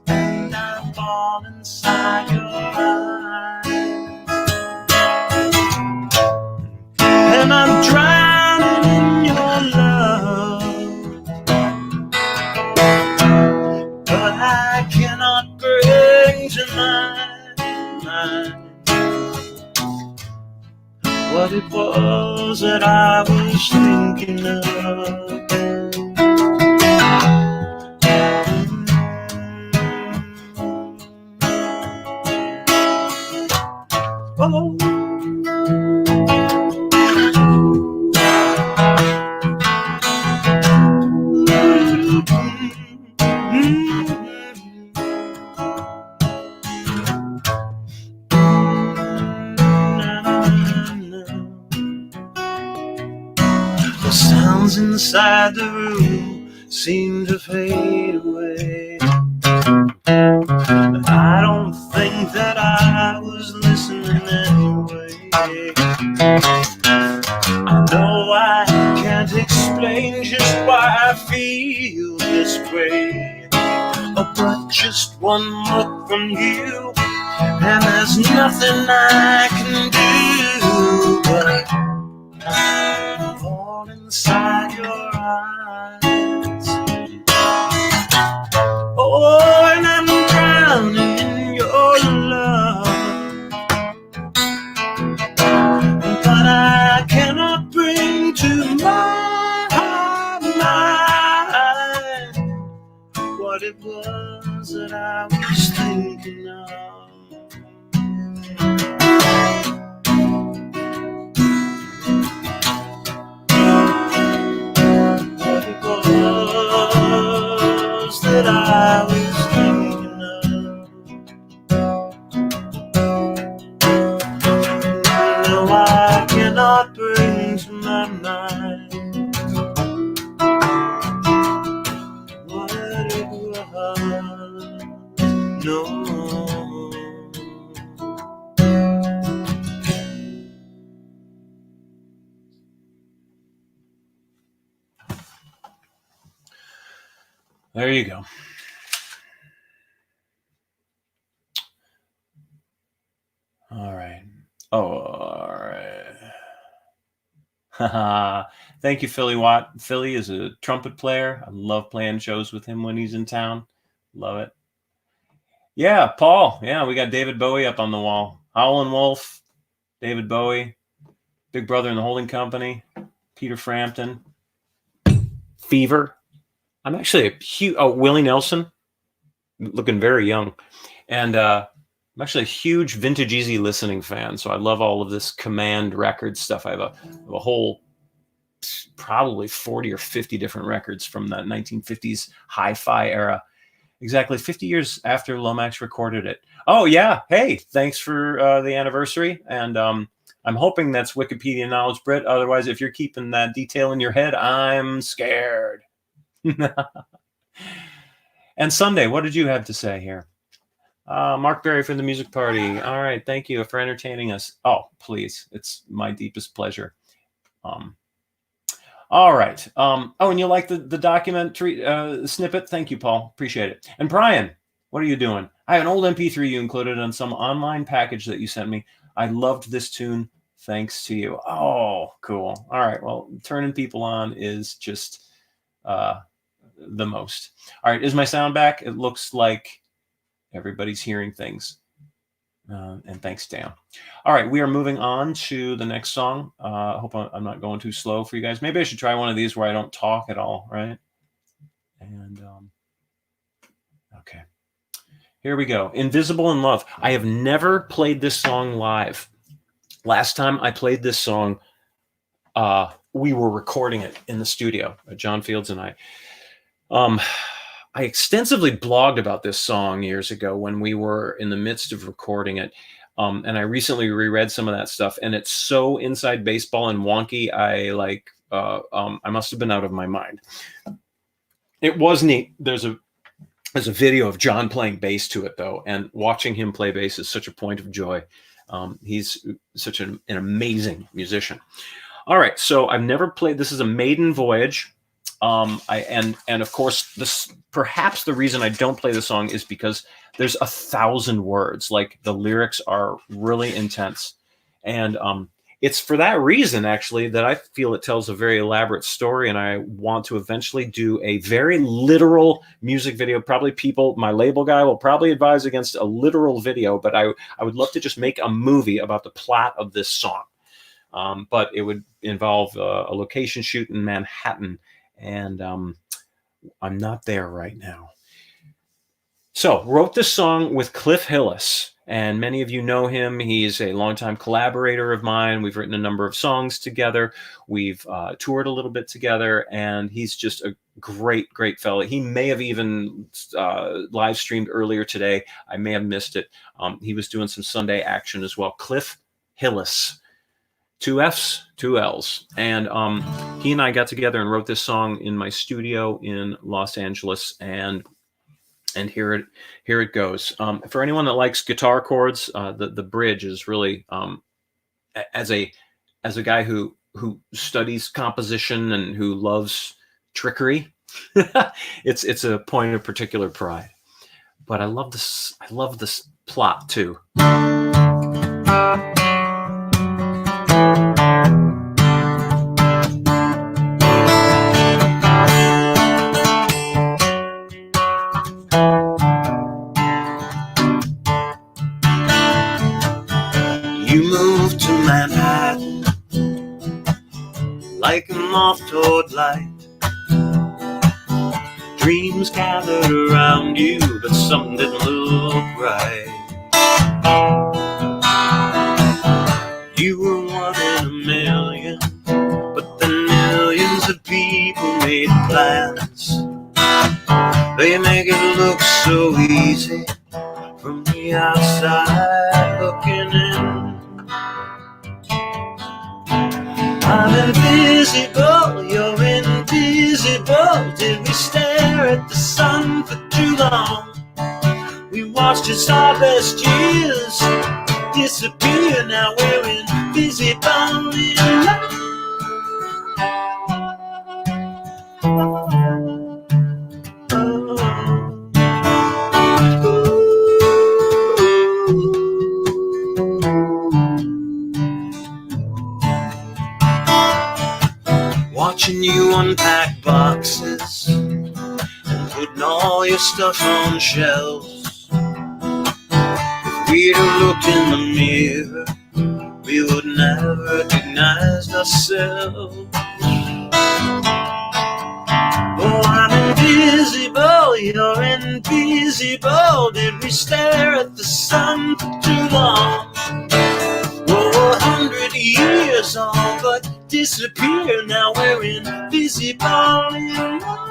and I fall inside your eyes, and I'm drowning in your love, but I cannot bring to my mind what it was that I was thinking of. Oh. The sounds inside the room seem to fade away, but I don't think that I was listening anyway. I know I can't explain just why I feel this way, but just one look from you and there's nothing I can do but fall inside your eyes. Oh, and I'm drowning in your love, but I cannot bring to my mind what it was that I was thinking of. That I was thinking of. No, I cannot bring to my mind what it was. No.
There you go. All right. Oh, all right. Thank you, Philly Watt. Philly is a trumpet player. I love playing shows with him when he's in town. Love it. Yeah, Paul. Yeah, we got David Bowie up on the wall. Howlin' Wolf, David Bowie, Big Brother and the Holding Company, Peter Frampton, Fever. I'm actually a huge Willie Nelson, looking very young, and I'm actually a huge Vintage Easy listening fan. So I love all of this Command record stuff. I have a whole probably 40 or 50 different records from the 1950s hi-fi era. Exactly 50 years after Lomax recorded it. Oh yeah, hey, thanks for the anniversary, and I'm hoping that's Wikipedia knowledge, Britt. Otherwise, if you're keeping that detail in your head, I'm scared. And Sunday, what did you have to say here? Mark Berry for the music party. All right, thank you for entertaining us. Oh, please, it's my deepest pleasure. All right. Oh, and you like the documentary snippet? Thank you, Paul. Appreciate it. And Brian, what are you doing? I have an old MP3 you included on some online package that you sent me. I loved this tune. Thanks to you. Oh, cool. All right. Well, turning people on is just the most. All right. Is my sound back? It looks like everybody's hearing things. And thanks, Dan. All right, we are moving on to the next song. I hope I'm not going too slow for you guys. Maybe I should try one of these where I don't talk at all, right? And okay, Here we go. Invisible in Love. I have never played this song live. Last time I played this song, we were recording it in the studio, John Fields and I. I extensively blogged about this song years ago when we were in the midst of recording it. And I recently reread some of that stuff, and it's so inside baseball and wonky. I must have been out of my mind. It was neat. There's a video of John playing bass to it, though, and watching him play bass is such a point of joy. He's such an amazing musician. All right, so I've never played. This is a maiden voyage. And of course, this perhaps the reason I don't play the song is because there's 1,000 words. Like, the lyrics are really intense, and it's for that reason, actually, that I feel it tells a very elaborate story, and I want to eventually do a very literal music video. Probably my label guy will probably advise against a literal video, but I would love to just make a movie about the plot of this song. But it would involve a location shoot in Manhattan, and I'm not there right now. So, wrote this song with Cliff Hillis, and many of you know him. He's a longtime collaborator of mine. We've written a number of songs together. We've toured a little bit together, and he's just a great, great fella. He may have even live streamed earlier today. I may have missed it. He was doing some Sunday action as well. Cliff Hillis. 2 F's, 2 L's. And he and I got together and wrote this song in my studio in Los Angeles, and here it goes. For anyone that likes guitar chords, the bridge is really, as a guy who studies composition and who loves trickery, it's a point of particular pride. But I love this plot too.
You moved to Manhattan like a moth toward light. Dreams gathered around you, but something didn't look right. You were one in a million, but then millions of people made plans. They make it look so easy from the outside looking in. I'm invisible, you're invisible. Did we stare at the sun for too long? We watched as our best years disappear. Now we're invisible in love. Watching you unpack boxes and putting all your stuff on shelves. If we'd have looked in the mirror, we wouldn't have recognized ourselves. Oh, I'm invisible, you're invisible. Did we stare at the sun for too long? Oh, 100 years on, but disappear. Now we're invisible in love.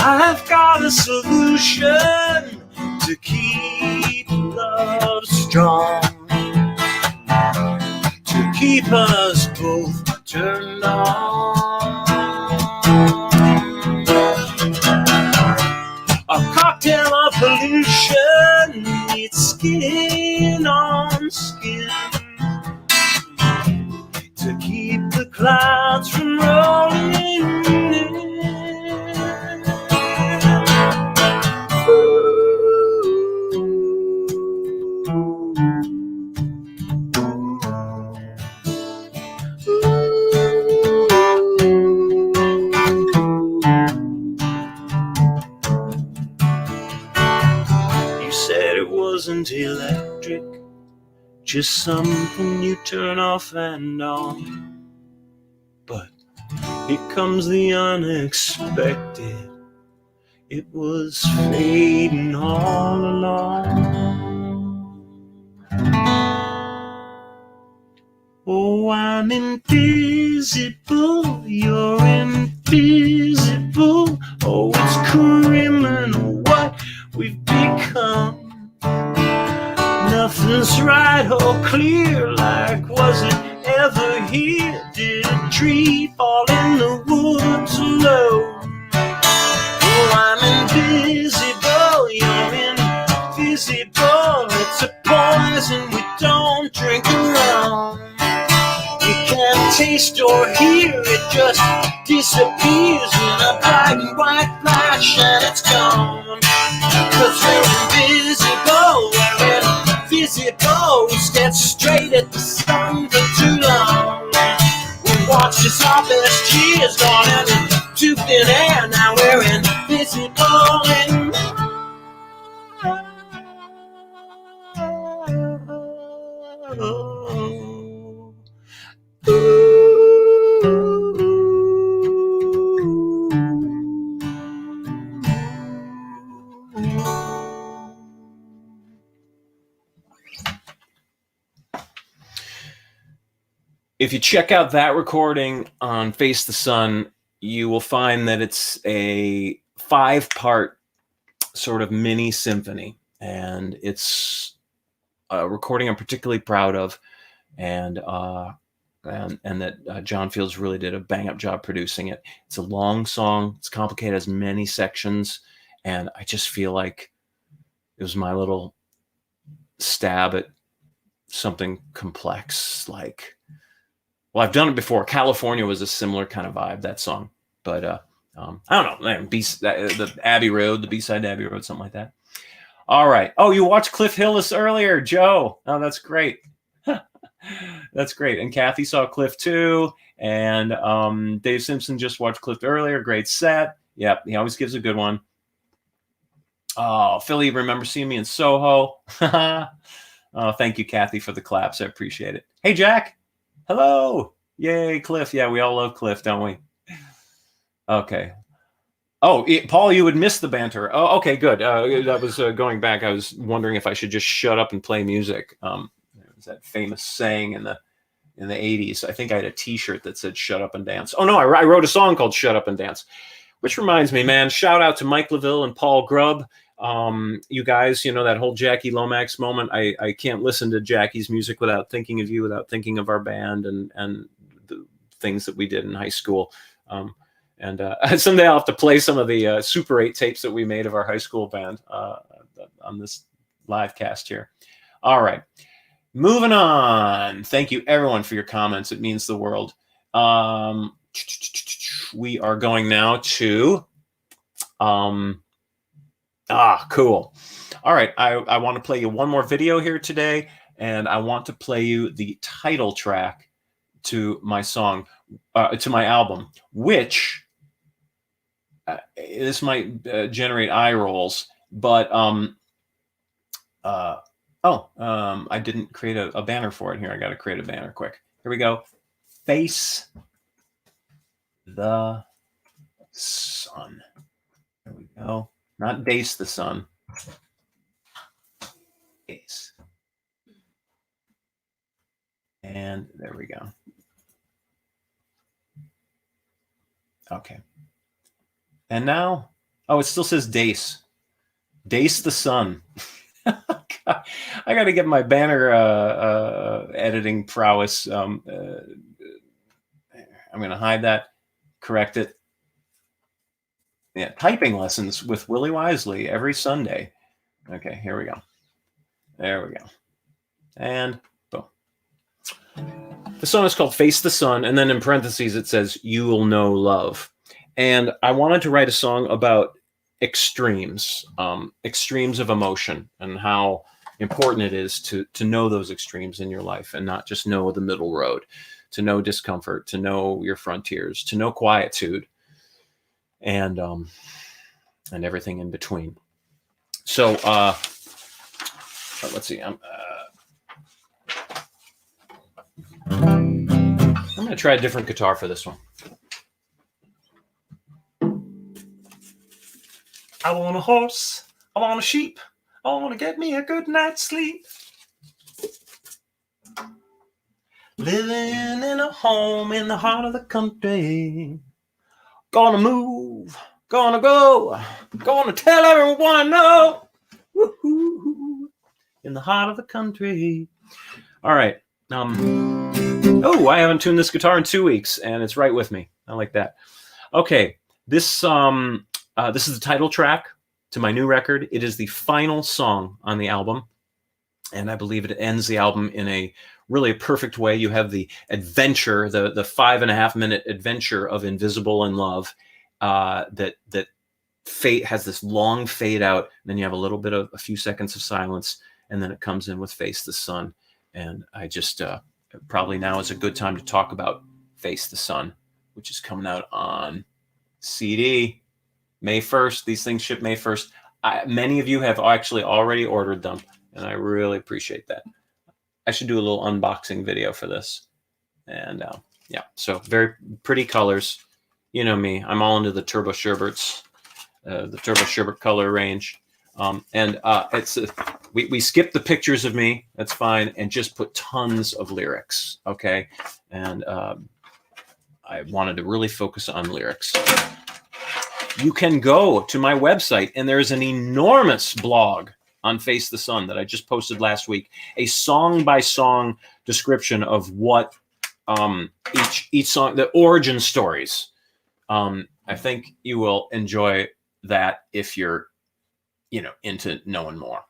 I've got a solution to keep love strong, to keep us both turned on. A cocktail of pollution meets skin on skin, to keep the clouds from rolling in. isn't electric, just something you turn off and on. But here comes the unexpected. It was fading all along. Oh, I'm invisible, you're invisible. Oh, it's criminal what we've become. Nothing's right or clear, like was it ever here? Did a tree fall in the woods alone? Oh, I'm invisible, you're invisible. It's a poison we don't drink alone. You can't taste or hear, it just disappears in a black and white flash and it's gone. 'Cause we're invisible, we stare straight at the sun for too long. We watched as harvest years gone into thin air. Now we're invisible and
If you check out that recording on Face the Sun, you will find that it's a 5-part sort of mini symphony, and it's a recording I'm particularly proud of, and that John Fields really did a bang-up job producing it. It's a long song. It's complicated, has many sections, and I just feel like it was my little stab at something complex. Like, well, I've done it before. California was a similar kind of vibe, that song. But I don't know, man, the Abbey Road, the B-side Abbey Road, something like that. All right. Oh, you watched Cliff Hillis earlier, Joe. Oh, that's great. That's great. And Kathy saw Cliff too. And Dave Simpson just watched Cliff earlier. Great set. Yep, he always gives a good one. Oh, Philly, remember seeing me in Soho? Oh, thank you, Kathy, for the claps. I appreciate it. Hey, Jack. Hello. Yay, Cliff. Yeah, we all love Cliff, don't we? Okay. Oh, Paul, you would miss the banter. Oh, okay, good. That was going back. I was wondering if I should just shut up and play music. There was that famous saying in the 80s. I think I had a T-shirt that said "Shut Up and Dance." Oh no, I wrote a song called "Shut Up and Dance," which reminds me, man. Shout out to Mike LaVille and Paul Grubb. You guys, you know, that whole Jackie Lomax moment. I can't listen to Jackie's music without thinking of you, without thinking of our band and the things that we did in high school. And someday I'll have to play some of the Super 8 tapes that we made of our high school band on this live cast here. All right. Moving on. Thank you, everyone, for your comments. It means the world. We are going now to... cool. All right. I want to play you one more video here today, and I want to play you the title track to my song, to my album, which... this might generate eye rolls, but I didn't create a banner for it here. I got to create a banner quick. Here we go. Face the Sun. There we go. Not Dace the Sun. Dace. And there we go. Okay. And now, oh, it still says Dace. Dace the Sun. I got to get my banner editing prowess. I'm going to hide that, correct it. Yeah, typing lessons with Willie Wisely every Sunday. Okay, here we go. There we go. And boom. The song is called Face the Sun, and then in parentheses it says, "You'll know love." And I wanted to write a song about extremes, extremes of emotion, and how important it is to know those extremes in your life and not just know the middle road, to know discomfort, to know your frontiers, to know quietude, and everything in between. So let's see. I'm going to try a different guitar for this one.
I want a horse. I want a sheep. I want to get me a good night's sleep. Living in a home in the heart of the country. Gonna move. Gonna go. Gonna tell everyone I know. Woo-hoo. In the heart of the country. All right. Oh, I haven't tuned this guitar in 2 weeks, and it's right with me. I like that. Okay. This is the title track to my new record. It is the final song on the album, and I believe it ends the album in a really perfect way. You have the adventure, the 5.5 minute adventure of Invisible in Love, that fade has this long fade out, and then you have a little bit of a few seconds of silence, and then it comes in with Face the Sun. And I just probably now is a good time to talk about Face the Sun, which is coming out on CD May 1st. These things ship May 1st. Many of you have actually already ordered them, and I really appreciate that. I should do a little unboxing video for this. And yeah, so very pretty colors. You know me, I'm all into the Turbo Sherberts, the Turbo Sherbert color range. It's we skipped the pictures of me, that's fine, and just put tons of lyrics, okay? And I wanted to really focus on lyrics. You can go to my website, and there's an enormous blog on Face the Sun that I just posted last week, a song-by-song description of what each song, the origin stories. I think you will enjoy that if you're, into knowing more.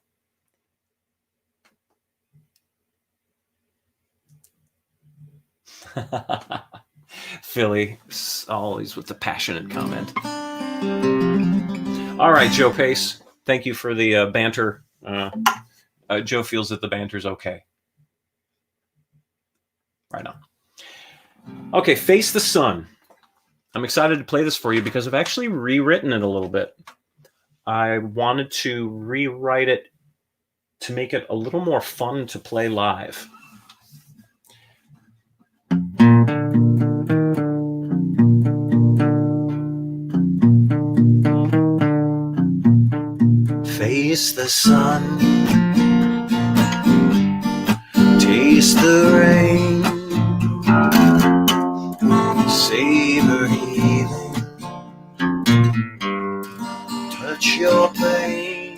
Philly, always with the passionate comment. All right, Joe Pace, thank you for the banter. Joe feels that the banter's okay. Right on. Okay, Face the Sun. I'm excited to play this for you because I've actually rewritten it a little bit. I wanted to rewrite it to make it a little more fun to play live. Face the sun, taste the rain, savor healing, touch your pain,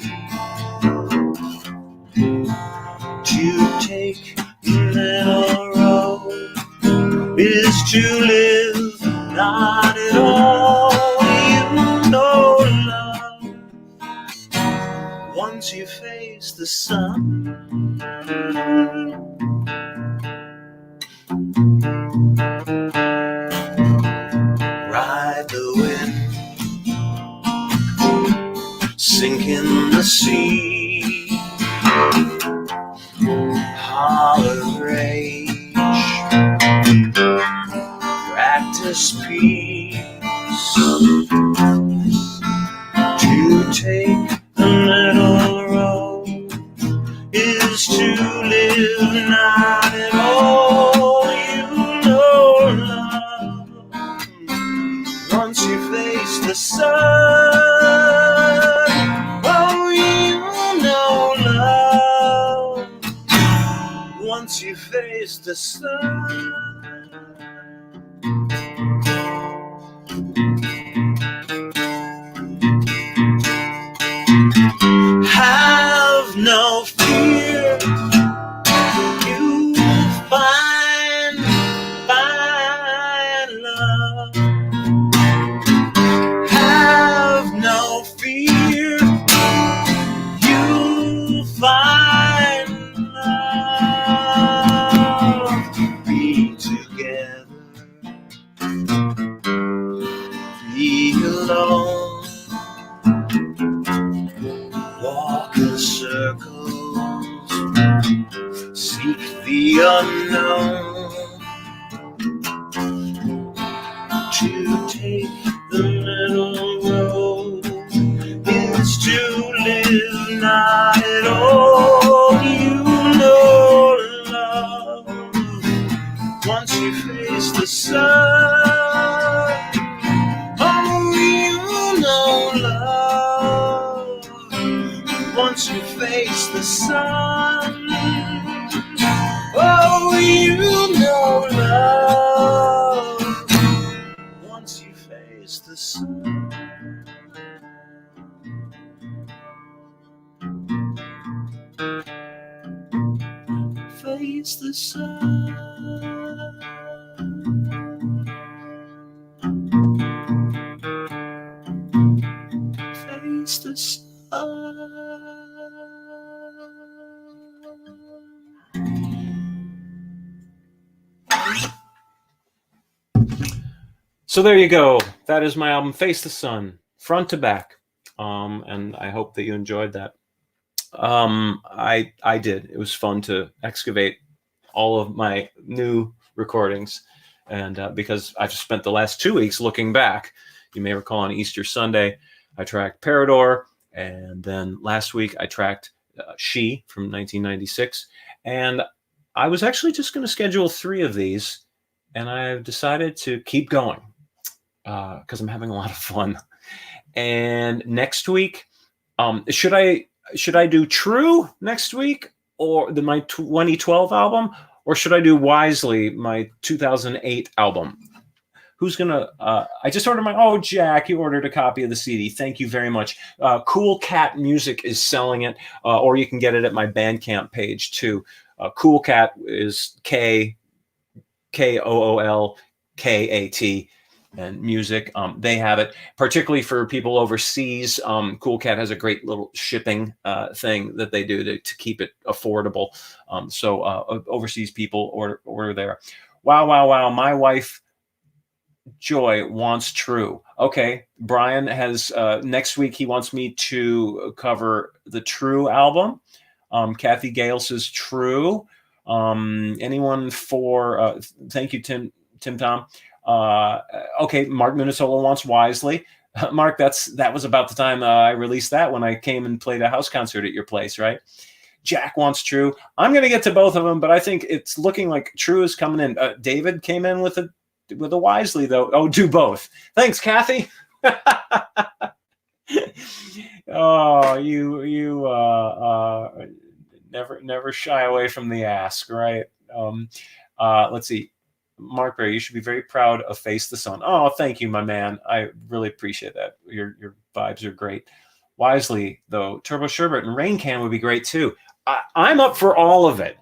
to take the middle road is to live, not at all. You know love once you face the sun. Ride the wind, sink in the sea, holler rage, practice peace, to take the middle road is to live, not at all. You know love once you face the sun. Oh, you know love once you face the sun. Have no fear, you find love. Have no fear, you find love. Be together, be alone. Walk in circles, seek the unknown, to take the middle road is to live, not at all. sun. Oh, you know love once you face the sun. Face the sun. Face the sun.
So there you go. That is my album, Face the Sun, front to back. And I hope that you enjoyed that. I did. It was fun to excavate all of my new recordings, and because I've spent the last 2 weeks looking back. You may recall on Easter Sunday, I tracked Parador, and then last week I tracked She from 1996, and I was actually just going to schedule 3 of these, and I've decided to keep going because I'm having a lot of fun. And next week, should I do True next week, or my 2012 album, or should I do Wisely, my 2008 album? Who's gonna? I just ordered my. Oh, Jack, you ordered a copy of the CD. Thank you very much. Cool Cat Music is selling it, or you can get it at my Bandcamp page too. Cool Cat is KOOLKAT. And music. They have it, particularly for people overseas. Cool Cat has a great little shipping thing that they do to keep it affordable. So overseas people order there. Wow. My wife, Joy, wants True. Okay, Brian has, next week he wants me to cover the True album. Kathy Gale says True. Anyone for, thank you, Tim Tom. Okay, Mark Minnesota wants Wisely. Mark, that was about the time I released that, when I came and played a house concert at your place, right? Jack wants True. I'm going to get to both of them, but I think it's looking like True is coming in. David came in with a Wisely, though. Oh, do both. Thanks, Kathy. Oh, you never shy away from the ask, right? Let's see. Mark Berry, you should be very proud of Face the Sun. Oh, thank you, my man. I really appreciate that. Your vibes are great. Wisely, though, Turbo Sherbet and Rain Can would be great too. I'm up for all of it.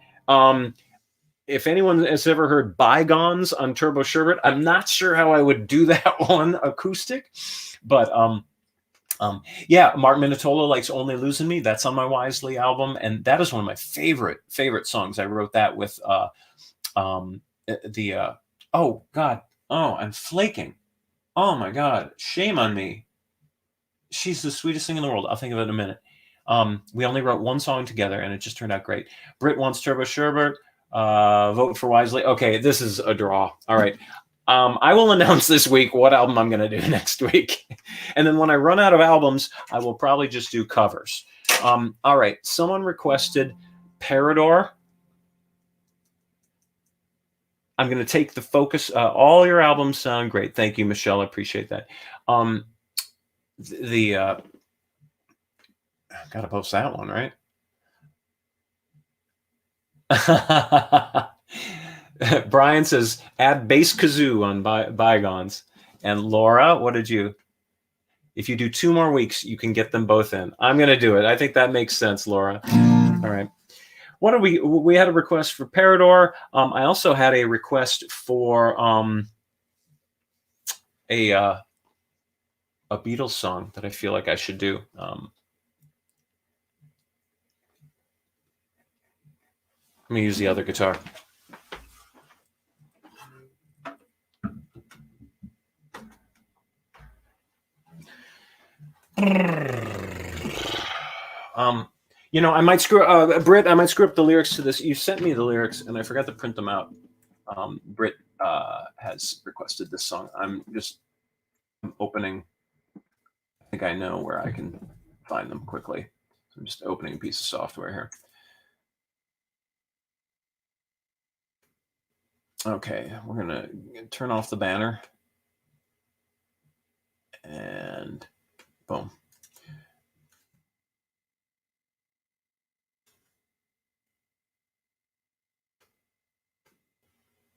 If anyone has ever heard Bygones on Turbo Sherbet, I'm not sure how I would do that one acoustic, but yeah, Mark Minatola likes Only Losing Me. That's on my Wisely album, and that is one of my favorite songs. I wrote that with oh God, oh, I'm flaking. Oh my God, shame on me. She's the sweetest thing in the world. I'll think of it in a minute. We only wrote one song together, and it just turned out great. Britt wants Turbo Sherbet. Vote for Wisely. Okay, this is a draw. All right. I will announce this week what album I'm going to do next week. And then when I run out of albums, I will probably just do covers. All right. Someone requested Parador. I'm going to take the focus. All your albums sound great. Thank you, Michelle. I appreciate that. Got to post that one, right? Brian says, add bass kazoo on Bygones. And Laura, what did you? If you do 2 more weeks, you can get them both in. I'm going to do it. I think that makes sense, Laura. All right. What are we had a request for Parador. I also had a request for a Beatles song that I feel like I should do. Let me use the other guitar. You know, I might screw Britt, I might screw up the lyrics to this. You sent me the lyrics and I forgot to print them out. Britt has requested this song. I'm opening. I think I know where I can find them quickly. So I'm just opening a piece of software here. Okay, we're gonna turn off the banner. And boom.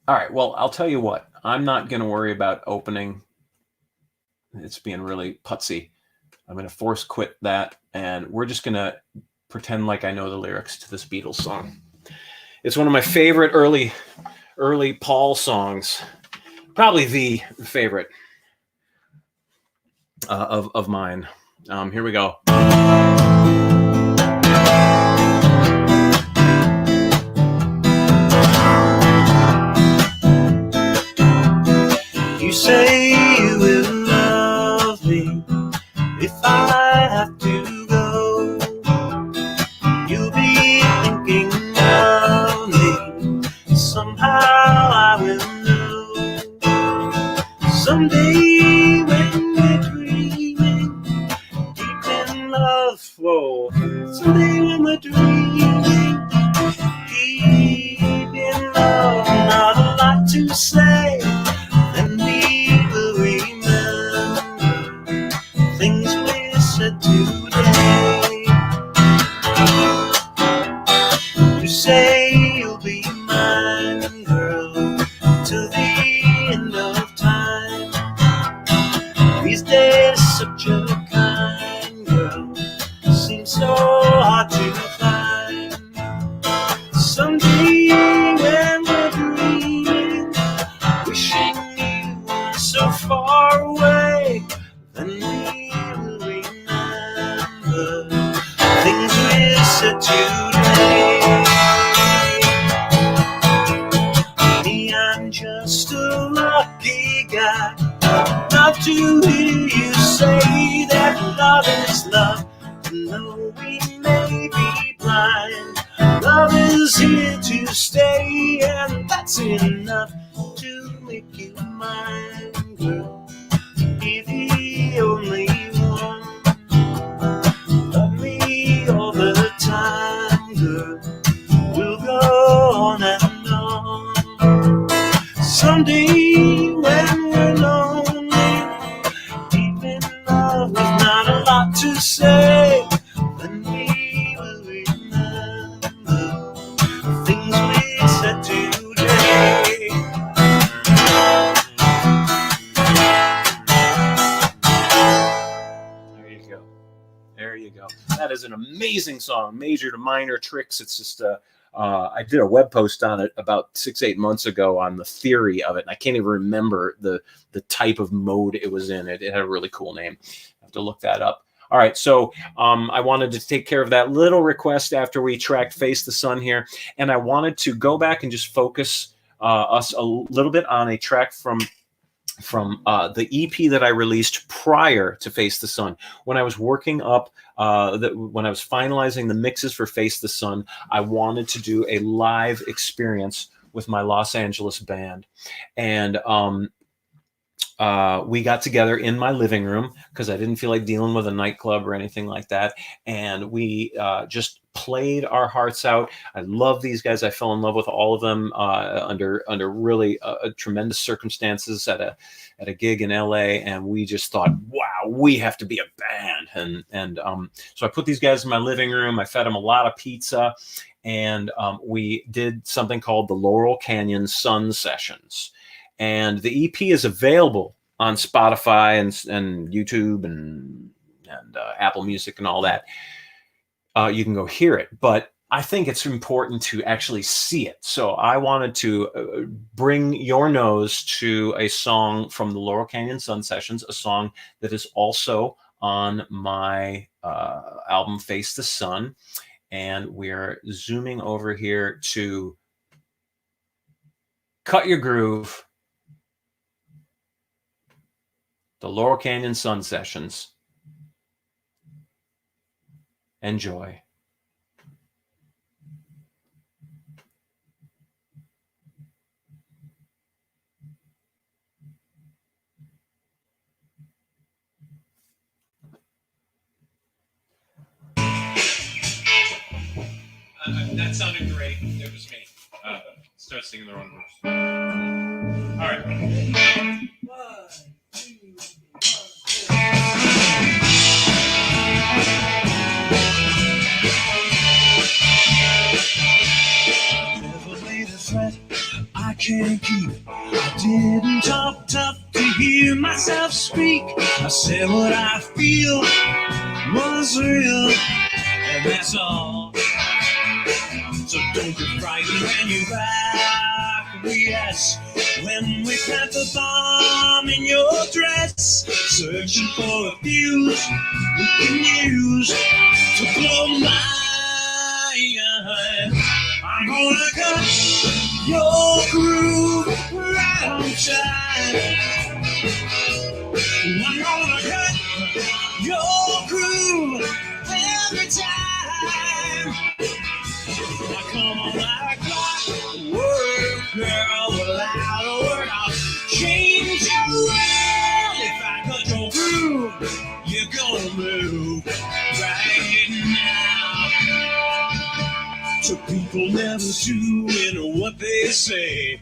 All right. Well, I'll tell you what. I'm not going to worry about opening. It's being really putsy. I'm going to force quit that, and we're just going to pretend like I know the lyrics to this Beatles song. It's one of my favorite early Paul songs. Probably the favorite of mine. Here we go.
You say you will love me if I have to go. You'll be thinking of me. Somehow I will know. Someday when we're dreaming deep in love. Whoa. Someday when we're dreaming deep in love. Not a lot to say. Then we will remember things we said today. You say you'll be mine, girl, till the end of time. These days, such a kind girl seems so hard to find. Someday when we're dreaming, wishing you were so far away, then we will remember things we said today. Me, I'm just a lucky guy not to hear you say that love is love. To know we may be blind, love is here to stay, and that's enough to make you mine, girl. Be the only one. Love me all the time, girl. We'll go on and on. Someday when we're lonely, deep in love with not a lot to say, then we will remember things we said today.
There you go. There you go. That is an amazing song. Major to minor tricks. It's just I did a web post on it about 6-8 months ago on the theory of it, and I can't even remember the type of mode it was in. It had a really cool name. I have to look that up. All right, so I wanted to take care of that little request after we tracked Face the Sun here, and I wanted to go back and just focus us a little bit on a track from the EP that I released prior to Face the Sun. When I was working up, when I was finalizing the mixes for Face the Sun, I wanted to do a live experience with my Los Angeles band. And we got together in my living room because I didn't feel like dealing with a nightclub or anything like that. And we just played our hearts out. I love these guys. I fell in love with all of them under really tremendous circumstances at a gig in LA. And we just thought, wow, we have to be a band. And so I put these guys in my living room. I fed them a lot of pizza. And we did something called the Laurel Canyon Sun Sessions. And the EP is available on Spotify and YouTube and Apple Music and all that. You can go hear it, but I think it's important to actually see it. So I wanted to bring your nose to a song from the Laurel Canyon Sun Sessions, a song that is also on my album Face the Sun. And we're zooming over here to Cut Your Groove, the Laurel Canyon Sun Sessions. Enjoy. That sounded great. It was me. Start singing the wrong verse. All right. 1, 2, 1, 2.
Never made a threat I
can't keep. I didn't talk tough to hear myself speak. I said what I feel was real, and that's all. So don't be frightened when you acquiesce. When we plant the bomb in your dress, searching for a fuse we can use to blow my mind. I'm gonna cut your groove right on time. I'm gonna cut your groove every time. Now come on like clockwork, girl, without a word I'll change your world. If I cut your groove, you're gonna move right now. So people never doing what they say.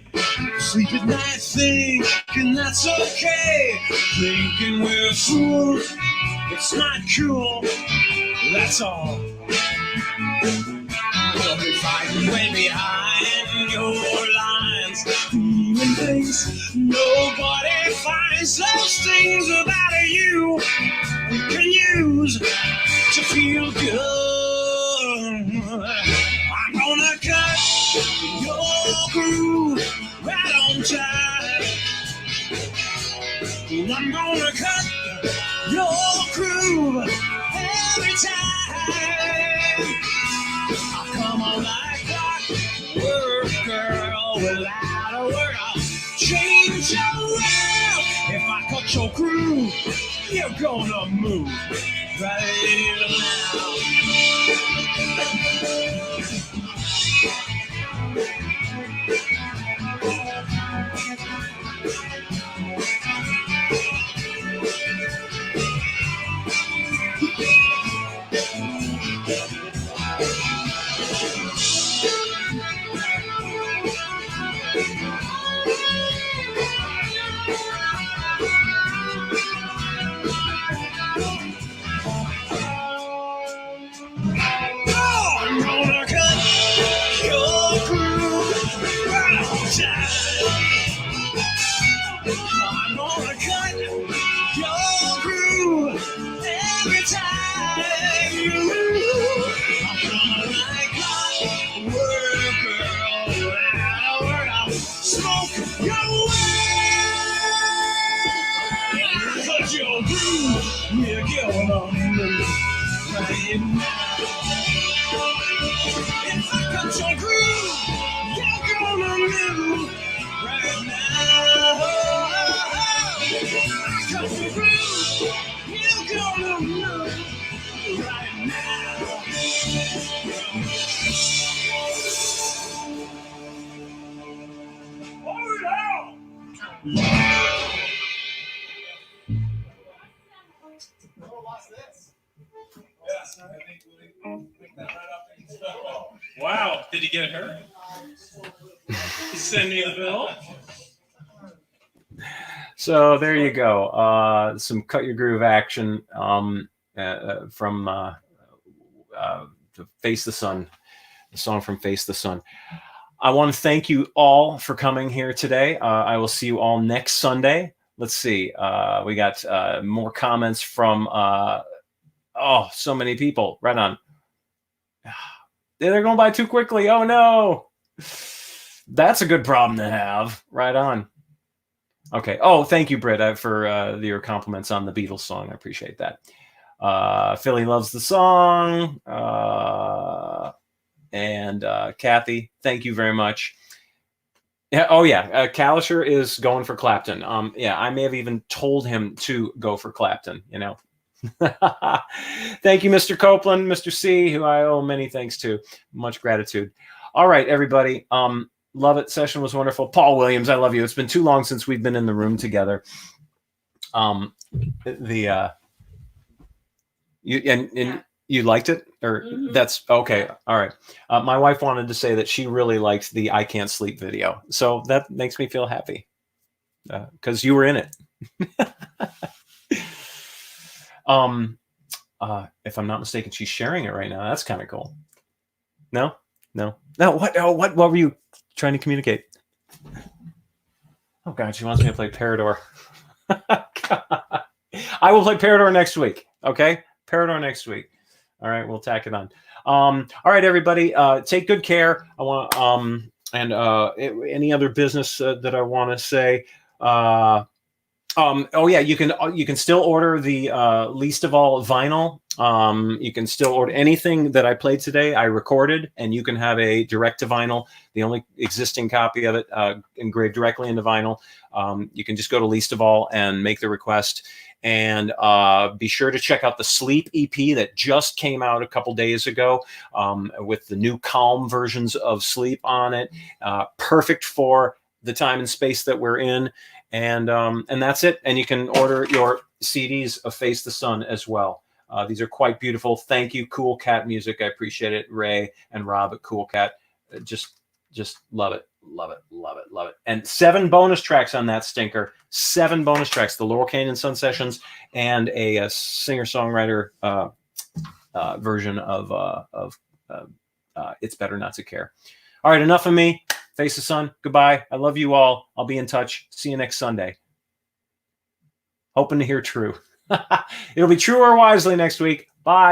Sleep at night thinking that's okay. Thinking we're fools, it's not cool, that's all. Don't be fighting way behind your lines, feeling things nobody finds. Those things about you we can use to feel good. I'm gonna cut your groove right on time. I'm gonna cut your groove every time. I'll come on like clockwork, girl, without a word I'll change your world. If I cut your groove, you're gonna move right now. I'm gonna cut your groove right on time. I'm gonna cut your groove every time. I'm gonna like clockwork, girl, without a word I'll smoke your way. Cut your groove, you're gonna move right now. If I cut your groove, you're gonna move right now. If I cut your groove, you're gonna move right now. Hold it out!
Wow, did he get her? Send me the bill. So there you go. Some cut your groove action from Face the Sun, the song from Face the Sun. I want to thank you all for coming here today. I will see you all next Sunday. Let's see. We got more comments from so many people. Right on. They're going by too quickly. Oh no. That's a good problem to have. Right on. Okay. Oh, thank you, Britt, for your compliments on the Beatles song. I appreciate that. Philly loves the song. And Kathy, thank you very much. Yeah. Oh, yeah. Kalisher is going for Clapton. Yeah, I may have even told him to go for Clapton, you know. Thank you, Mr. Copeland, Mr. C, who I owe many thanks to. Much gratitude. All right, everybody. Love it. Session was wonderful. Paul Williams, I love you. It's been too long since we've been in the room together. You liked it, or that's okay. All right. My wife wanted to say that she really liked the "I Can't Sleep" video, so that makes me feel happy because you were in it. If I'm not mistaken, she's sharing it right now. That's kind of cool. No. What? Oh, what were you trying to communicate? Oh God, she wants me to play Parador. I will play Parador next week. Okay, Parador next week. All right, we'll tack it on. All right, everybody, take good care. I want any other business that I want to say. Oh yeah, you can still order the Least of All vinyl. You can still order anything that I played today. I recorded, and you can have a direct to vinyl. The only existing copy of it engraved directly into vinyl. You can just go to Least of All and make the request. And be sure to check out the Sleep EP that just came out a couple days ago with the new Calm versions of Sleep on it. Perfect for the time and space that we're in. And that's it. And you can order your CDs of Face the Sun as well. These are quite beautiful. Thank you, Cool Cat Music. I appreciate it. Ray and Rob at Cool Cat. Just love it. Love it. Love it. Love it. And 7 bonus tracks on that stinker. 7 bonus tracks. The Laurel Canyon Sun Sessions and a singer-songwriter version of It's Better Not to Care. All right, enough of me. Face the Sun. Goodbye. I love you all. I'll be in touch. See you next Sunday. Hoping to hear true. It'll be True or Wisely next week. Bye.